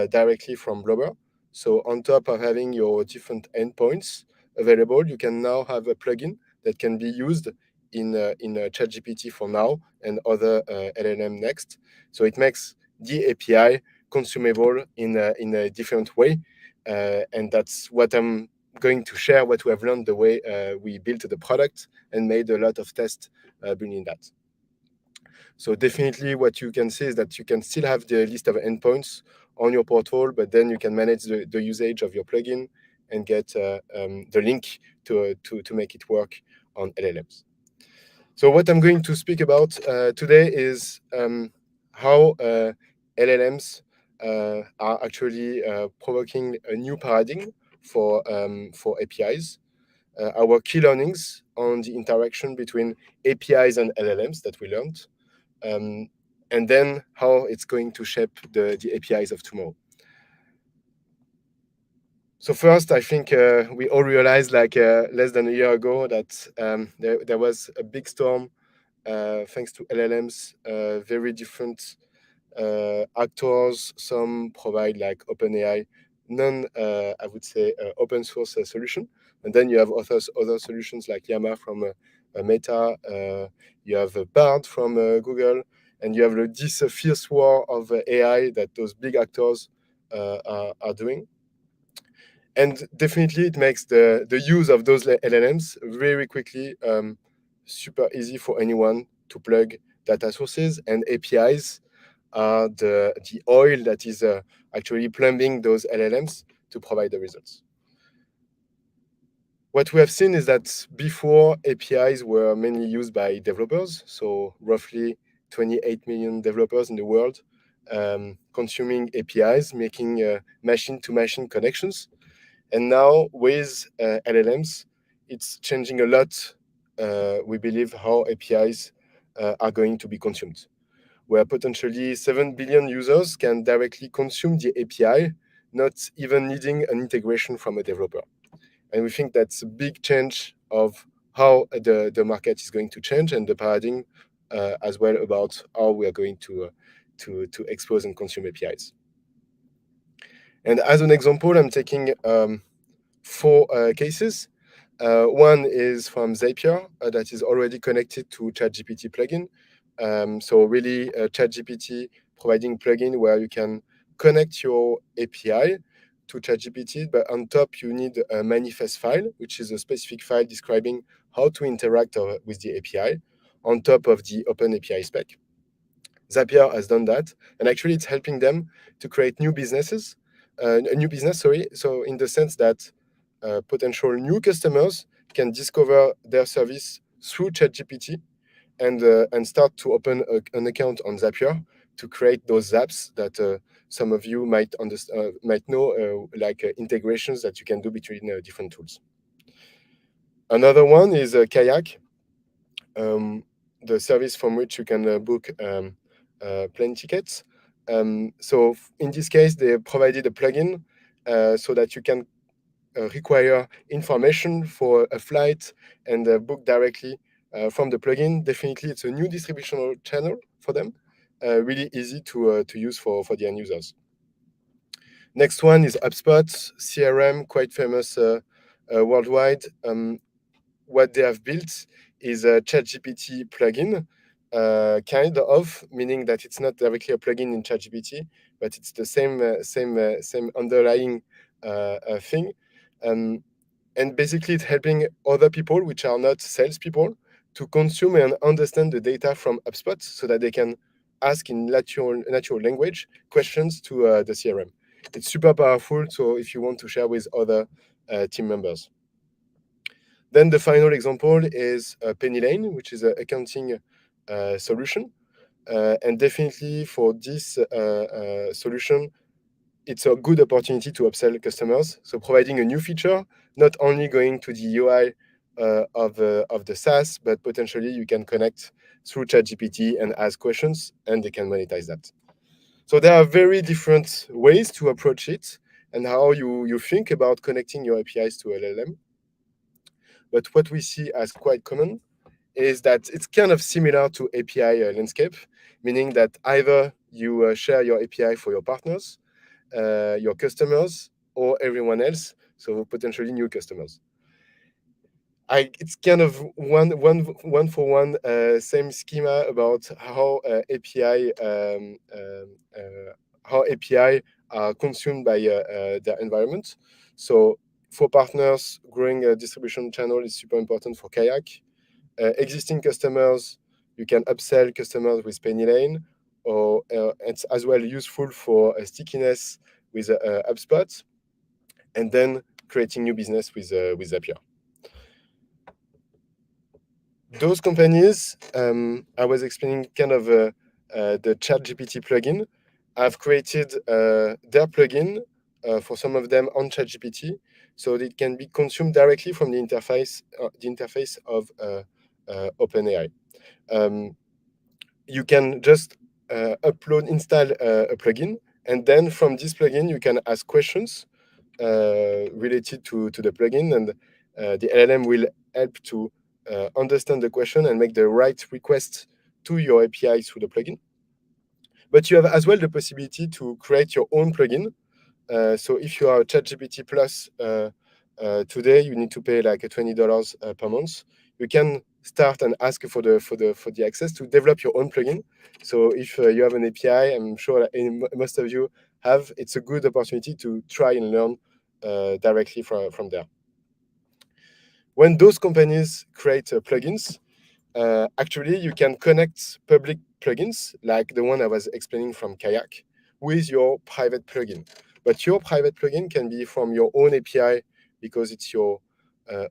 directly from Blobr. So on top of having your different endpoints available, you can now have a plugin that can be used in ChatGPT for now and other LLM next. So it makes the API consumable in a different way, and that's what I'm going to share. What we have learned the way we built the product and made a lot of tests building that. So definitely, what you can see is that you can still have the list of endpoints on your portal, but then you can manage the usage of your plugin and get the link to make it work on LLMs. So what I'm going to speak about today is how LLMs are actually provoking a new paradigm for APIs, our key learnings on the interaction between APIs and LLMs that we learned, and then how it's going to shape the APIs of tomorrow. So first, I think we all realized like less than a year ago that there was a big storm thanks to LLMs, very different actors. Some provide like OpenAI, I would say, open source solution. And then you have other solutions like Llama from Meta, you have Bard from Google, and you have this fierce war of AI that those big actors are doing. And definitely it makes the use of those LLMs very quickly super easy for anyone to plug data sources, and APIs are the oil that is actually plumbing those LLMs to provide the results. What we have seen is that before, APIs were mainly used by developers, so roughly 28 million developers in the world consuming APIs, making machine-to-machine connections. And now with LLMs, it's changing a lot, we believe, how APIs are going to be consumed, where potentially 7 billion users can directly consume the API, not even needing an integration from a developer. And we think that's a big change of how the market is going to change and the paradigm as well about how we are going to expose and consume APIs. And as an example, I'm taking 4 cases. One is from Zapier that is already connected to ChatGPT plugin. So really, ChatGPT providing plugin where you can connect your API to ChatGPT, but on top you need a manifest file, which is a specific file describing how to interact with the API on top of the open API spec. Zapier has done that, and actually it's helping them to create new businesses, a new business, sorry. So in the sense that potential new customers can discover their service through ChatGPT and start to open an account on Zapier to create those apps that some of you might know, like integrations that you can do between different tools. Another one is Kayak, the service from which you can book plane tickets. So in this case, they provided a plugin so that you can require information for a flight and book directly from the plugin. Definitely, it's a new distribution channel for them. Really easy to use for the end users. Next one is HubSpot CRM, quite famous worldwide. What they have built is a ChatGPT plugin, kind of, meaning that it's not directly a plugin in ChatGPT, but it's the same underlying thing. And basically, it's helping other people, which are not salespeople, to consume and understand the data from HubSpot so that they can ask in natural language questions to the CRM. It's super powerful, so if you want to share with other team members. Then the final example is Pennylane, which is an accounting solution. And definitely for this solution, it's a good opportunity to upsell customers. So providing a new feature, not only going to the UI of the SaaS, but potentially you can connect through ChatGPT and ask questions, and they can monetize that. So there are very different ways to approach it and how you think about connecting your APIs to LLM. But what we see as quite common is that it's kind of similar to API landscape, meaning that either you share your API for your partners, your customers, or everyone else, so potentially new customers. It's kind of one for one same schema about how API are consumed by their environment. So for partners, growing a distribution channel is super important for Kayak. Existing customers, you can upsell customers with Pennylane, or it's as well useful for stickiness with HubSpot, and then creating new business with Zapier. Those companies, I was explaining kind of the ChatGPT plugin. I've created their plugin for some of them on ChatGPT, so that it can be consumed directly from the interface of OpenAI. You can just install a plugin, and then from this plugin you can ask questions related to the plugin, and the LLM will help to understand the question and make the right request to your API through the plugin. But you have as well the possibility to create your own plugin. So if you are a ChatGPT Plus today, you need to pay like $20 per month. You can start and ask for the access to develop your own plugin. So if you have an API, I'm sure most of you have, it's a good opportunity to try and learn directly from there. When those companies create plugins, actually you can connect public plugins like the one I was explaining from Kayak with your private plugin. But your private plugin can be from your own API because it's your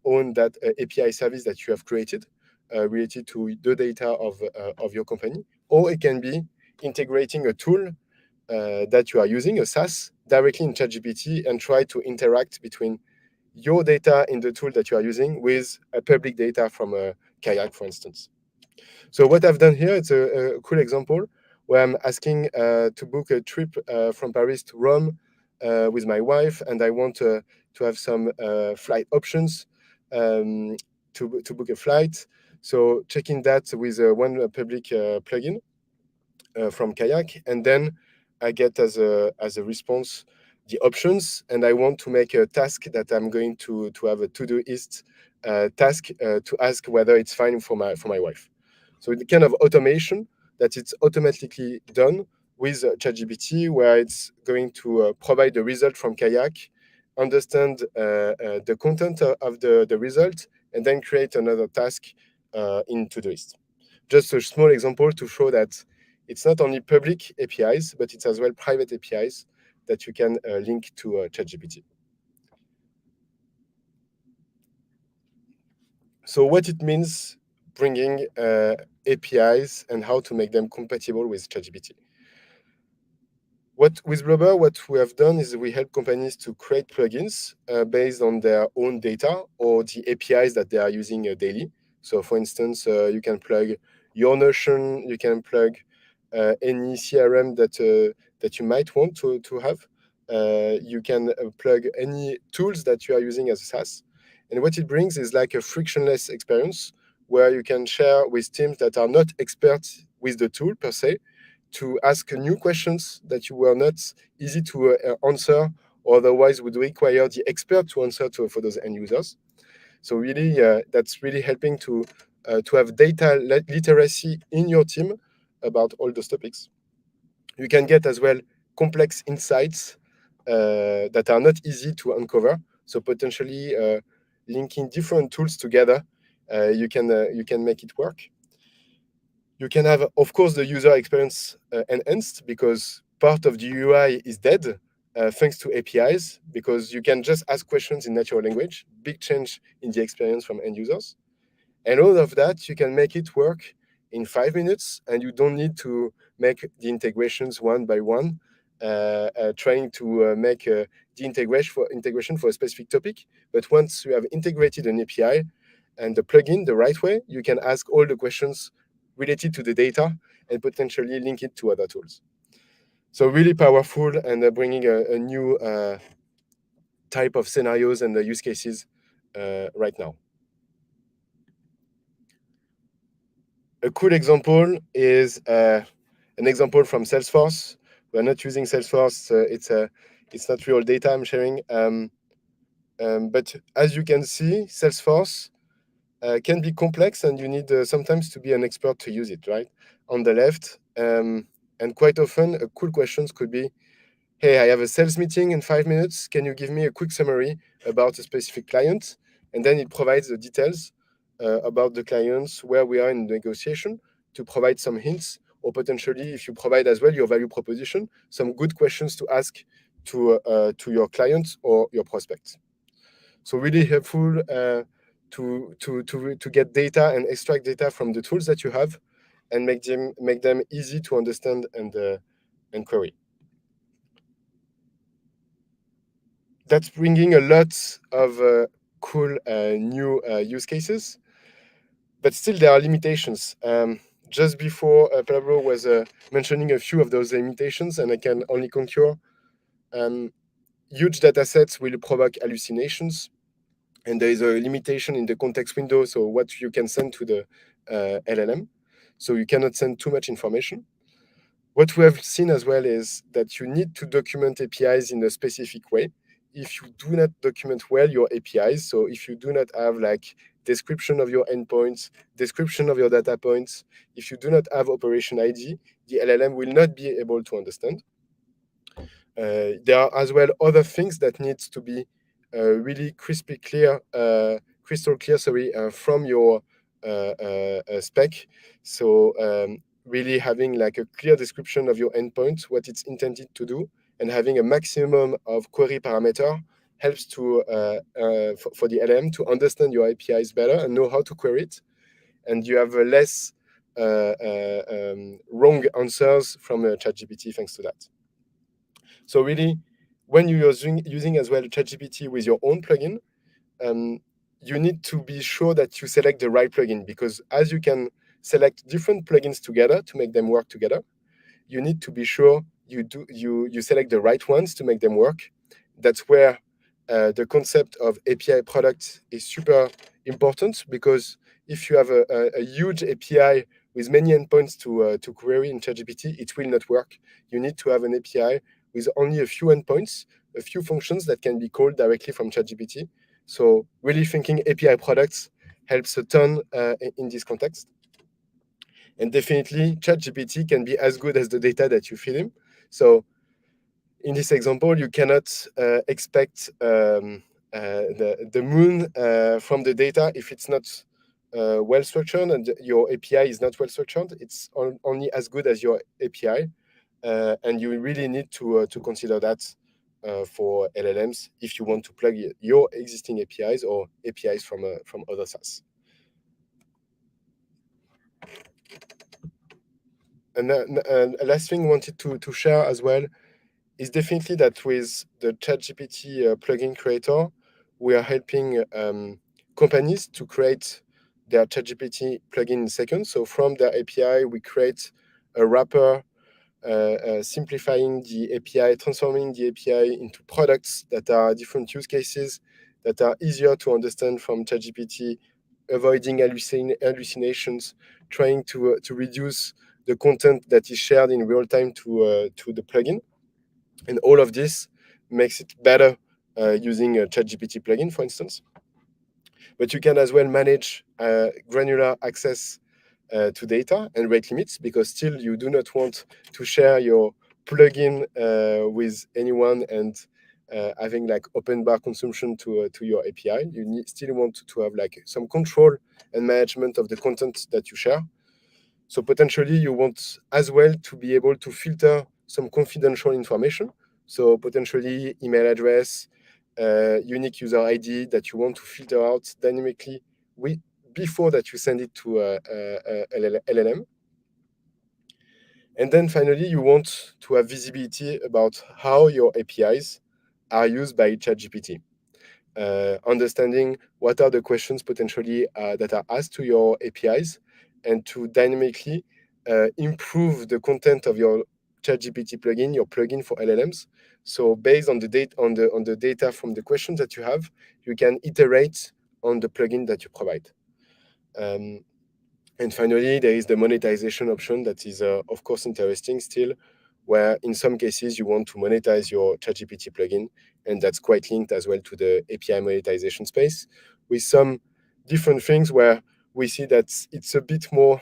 own API service that you have created related to the data of your company, or it can be integrating a tool that you are using, a SaaS, directly in ChatGPT and try to interact between your data in the tool that you are using with public data from Kayak, for instance. So what I've done here, it's a cool example where I'm asking to book a trip from Paris to Rome with my wife, and I want to have some flight options to book a flight. So checking that with one public plugin from Kayak, and then I get as a response the options, and I want to make a task that I'm going to have a to-do list task to ask whether it's fine for my wife. So it's kind of automation that it's automatically done with ChatGPT, where it's going to provide the result from Kayak, understand the content of the result, and then create another task in Todoist. Just a small example to show that it's not only public APIs, but it's as well private APIs that you can link to ChatGPT. So what it means bringing APIs and how to make them compatible with ChatGPT. With Blobr, what we have done is we help companies to create plugins based on their own data or the APIs that they are using daily. So for instance, you can plug your Notion, you can plug any CRM that you might want to have. You can plug any tools that you are using as a SaaS. And what it brings is like a frictionless experience where you can share with teams that are not experts with the tool per se, to ask new questions that you were not easy to answer, or otherwise would require the expert to answer for those end users. So really, that's really helping to have data literacy in your team about all those topics. You can get as well complex insights that are not easy to uncover. So potentially linking different tools together, you can make it work. You can have, of course, the user experience enhanced, because part of the UI is dead thanks to APIs, because you can just ask questions in natural language. Big change in the experience from end users. And all of that, you can make it work in 5 minutes, and you don't need to make the integrations one by one, trying to make the integration for a specific topic. But once you have integrated an API and the plugin the right way, you can ask all the questions related to the data and potentially link it to other tools. So really powerful, and bringing a new type of scenarios and use cases right now. A cool example is an example from Salesforce. We're not using Salesforce. It's not real data I'm sharing. But as you can see, Salesforce can be complex, and you need sometimes to be an expert to use it, right? On the left, and quite often, cool questions could be, hey, I have a sales meeting in 5 minutes. Can you give me a quick summary about a specific client? And then it provides the details about the clients, where we are in negotiation, to provide some hints, or potentially, if you provide as well your value proposition, some good questions to ask to your clients or your prospects. So really helpful to get data and extract data from the tools that you have, and make them easy to understand and query. That's bringing a lot of cool new use cases, but still there are limitations. Just before, Pablo was mentioning a few of those limitations, and I can only concur. Huge data sets will provoke hallucinations, and there is a limitation in the context window, so what you can send to the LLM. So you cannot send too much information. What we have seen as well is that you need to document APIs in a specific way. If you do not document well your APIs, so if you do not have like description of your endpoints, description of your data points, if you do not have operation ID, the LLM will not be able to understand. There are as well other things that needs to be really crystal clear, from your spec. So really having like a clear description of your endpoint, what it's intended to do, and having a maximum of query parameter helps to for the LM to understand your APIs better and know how to query it, and you have less wrong answers from ChatGPT thanks to that. So really, when you're using as well ChatGPT with your own plugin, you need to be sure that you select the right plugin, because as you can select different plugins together to make them work together, you need to be sure you select the right ones to make them work. That's where the concept of API product is super important, because if you have a huge API with many endpoints to query in ChatGPT, it will not work. You need to have an API with only a few endpoints, a few functions that can be called directly from ChatGPT, So really thinking API products helps a ton in this context. And definitely, ChatGPT can be as good as the data that you feed him. So in this example, you cannot expect the moon from the data if it's not well structured and your API is not well structured. It's only as good as your API, and you really need to consider that for LLMs if you want to plug your existing APIs or APIs from other SaaS. And last thing I wanted to share as well is definitely that with the ChatGPT plugin creator, we are helping companies to create their ChatGPT plugin in seconds. So from their API, we create a wrapper simplifying the API, transforming the API into products that are different use cases that are easier to understand from ChatGPT, avoiding hallucinations, trying to reduce the content that is shared in real time to the plugin. And all of this makes it better using a ChatGPT plugin, for instance. But you can as well manage granular access to data and rate limits, because still you do not want to share your plugin with anyone and having like open bar consumption to your API. You still want to have like some control and management of the content that you share. So potentially you want as well to be able to filter some confidential information. So potentially email address, unique user ID that you want to filter out dynamically before that you send it to a LLM. And then finally, you want to have visibility about how your APIs are used by ChatGPT. Understanding what are the questions potentially that are asked to your APIs, and to dynamically improve the content of your ChatGPT plugin, your plugin for LLMs. So based on the data on the data from the questions that you have, you can iterate on the plugin that you provide. And finally, there is the monetization option that is, of course, interesting still, where in some cases you want to monetize your ChatGPT plugin, and that's quite linked as well to the API monetization space, with some different things where we see that it's a bit more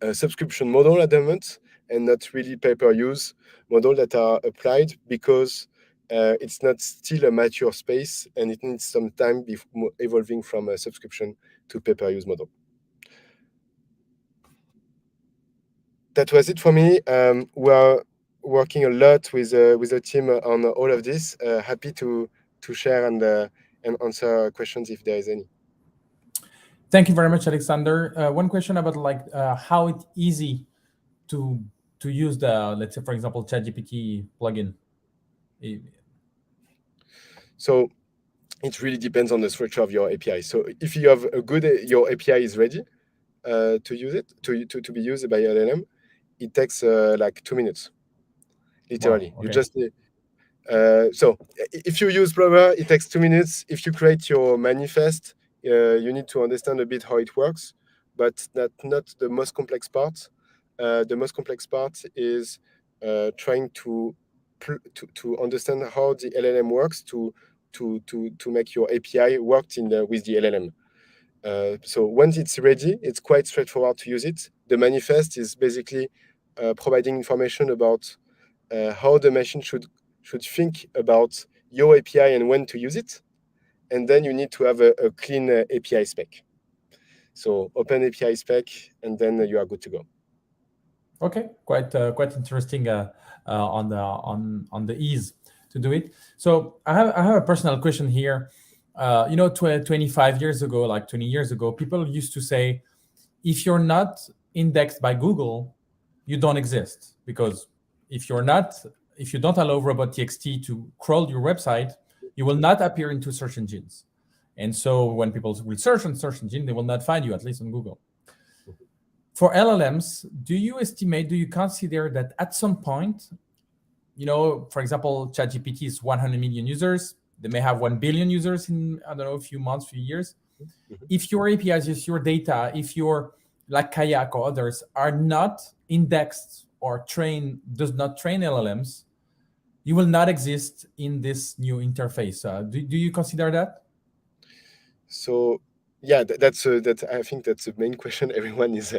a subscription model at the moment and not really pay-per-use model that are applied, because it's not still a mature space and it needs some time before evolving from a subscription to pay-per-use model. That was it for me. We are working a lot with the team on all of this. Happy to share and answer questions if there is any. Thank you very much, Alexander. One question about like how it's easy to use the, let's say, for example, ChatGPT plugin. So it really depends on the structure of your API. So if you have a good, your API is ready to use it, to be used by LLM, it takes like 2 minutes, literally. Wow, okay. You just so if you use Blobr, it takes 2 minutes. If you create your manifest, you need to understand a bit how it works, but that's not the most complex part. The most complex part is trying to understand how the LLM works to make your API work with the LLM. So once it's ready, it's quite straightforward to use it. The manifest is basically providing information about how the machine should think about your API and when to use it. And then you need to have a clean API spec. So open API spec, and then you are good to go. Okay, quite interesting on the ease to do it. So I have a personal question here. 25 years ago, like 20 years ago, people used to say, if you're not indexed by Google, you don't exist, because if you don't allow robot.txt to crawl your website, you will not appear into search engines. And so when people will search on search engine, they will not find you, at least on Google. For LLMs, do you consider that at some point, for example, ChatGPT is 100 million users, they may have 1 billion users in, I don't know, a few months, few years. If your APIs, if your data, if your, like Kayak or others, are not indexed or does not train LLMs, you will not exist in this new interface. Do you consider that? So yeah, that's I think that's the main question everyone is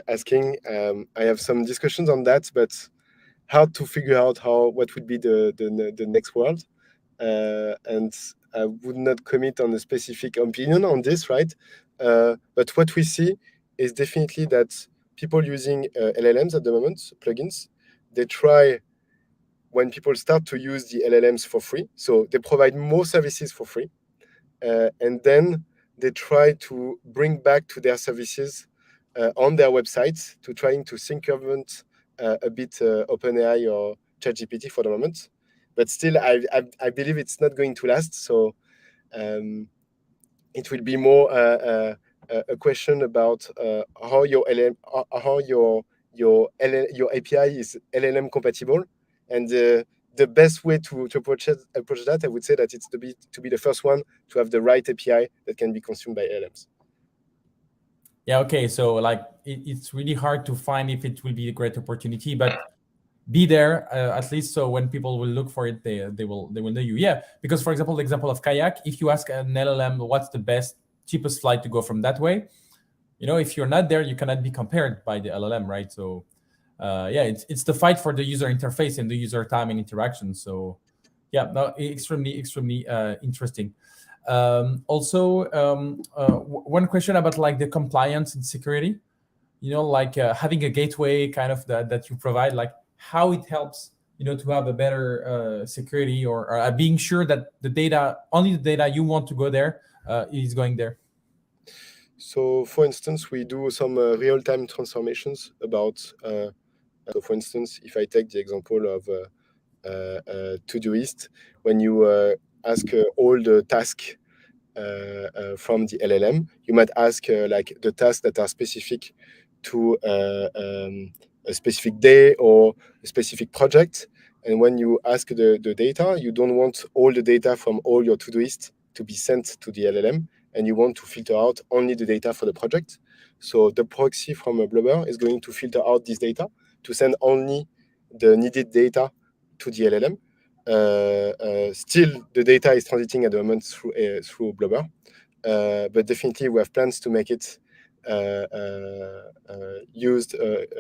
asking. I have some discussions on that, but how to figure out what would be the next world, and I would not commit on a specific opinion on this, right? But what we see is definitely that people using LLMs at the moment, plugins, they try, when people start to use the LLMs for free, so they provide more services for free, and then they try to bring back to their services on their websites to trying to circumvent a bit OpenAI or ChatGPT for the moment. But still, I believe it's not going to last. So it will be more a question about how your LLM, how your API is LLM compatible, and the best way to approach that, I would say that it's to be the first one to have the right API that can be consumed by LLMs. Yeah. Okay. So like it's really hard to find if it will be a great opportunity, but be there at least, so when people will look for it, they will know you. Yeah, because for example, the example of kayak, if you ask an LLM what's the best cheapest flight to go from that way, if you're not there, you cannot be compared by the LLM, right? So yeah, it's the fight for the user interface and the user time and interaction. So yeah, no, extremely interesting. Also, one question about like the compliance and security, like having a gateway kind of that you provide, like how it helps, to have a better security or being sure that only the data you want to go there is going there. So for instance, we do some real-time transformations about, so for instance, if I take the example of Todoist, when you ask all the tasks from the LLM, you might ask like the tasks that are specific to a specific day or a specific project. And when you ask the data, you don't want all the data from all your Todoist to be sent to the LLM, and you want to filter out only the data for the project. So the proxy from a Blobr is going to filter out this data to send only the needed data to the LLM. Still, the data is transiting at the moment through Blobr, but definitely we have plans to make it used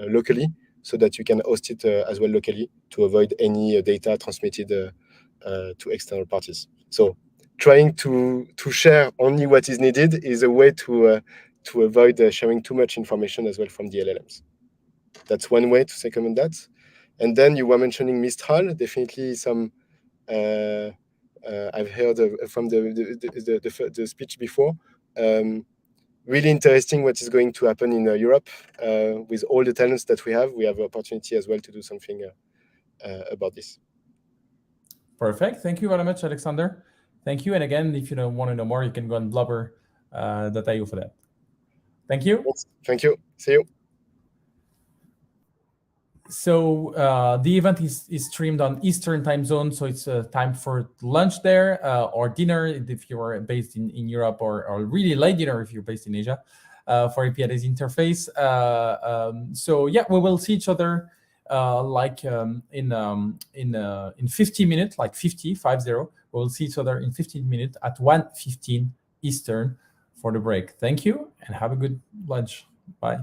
locally, so that you can host it as well locally to avoid any data transmitted to external parties. So trying to share only what is needed is a way to avoid sharing too much information as well from the LLMs. That's one way to circumvent that. And then you were mentioning Mistral, definitely some. I've heard from the speech before. Really interesting what is going to happen in Europe with all the talents that we have. We have opportunity as well to do something about this. Perfect. Thank you very much, Alexander. Thank you. And again, if you don't want to know more, you can go on blobr.io for that. Thank you. Thank you. See you. So the event is streamed on Eastern time zone, so it's time for lunch there or dinner if you are based in Europe, or really late dinner if you're based in Asia for API Days interface. So yeah, we will see each other in 50 minutes, like 50. We'll see each other in 15 minutes at 1:15 Eastern for the break. Thank you and have a good lunch. Bye.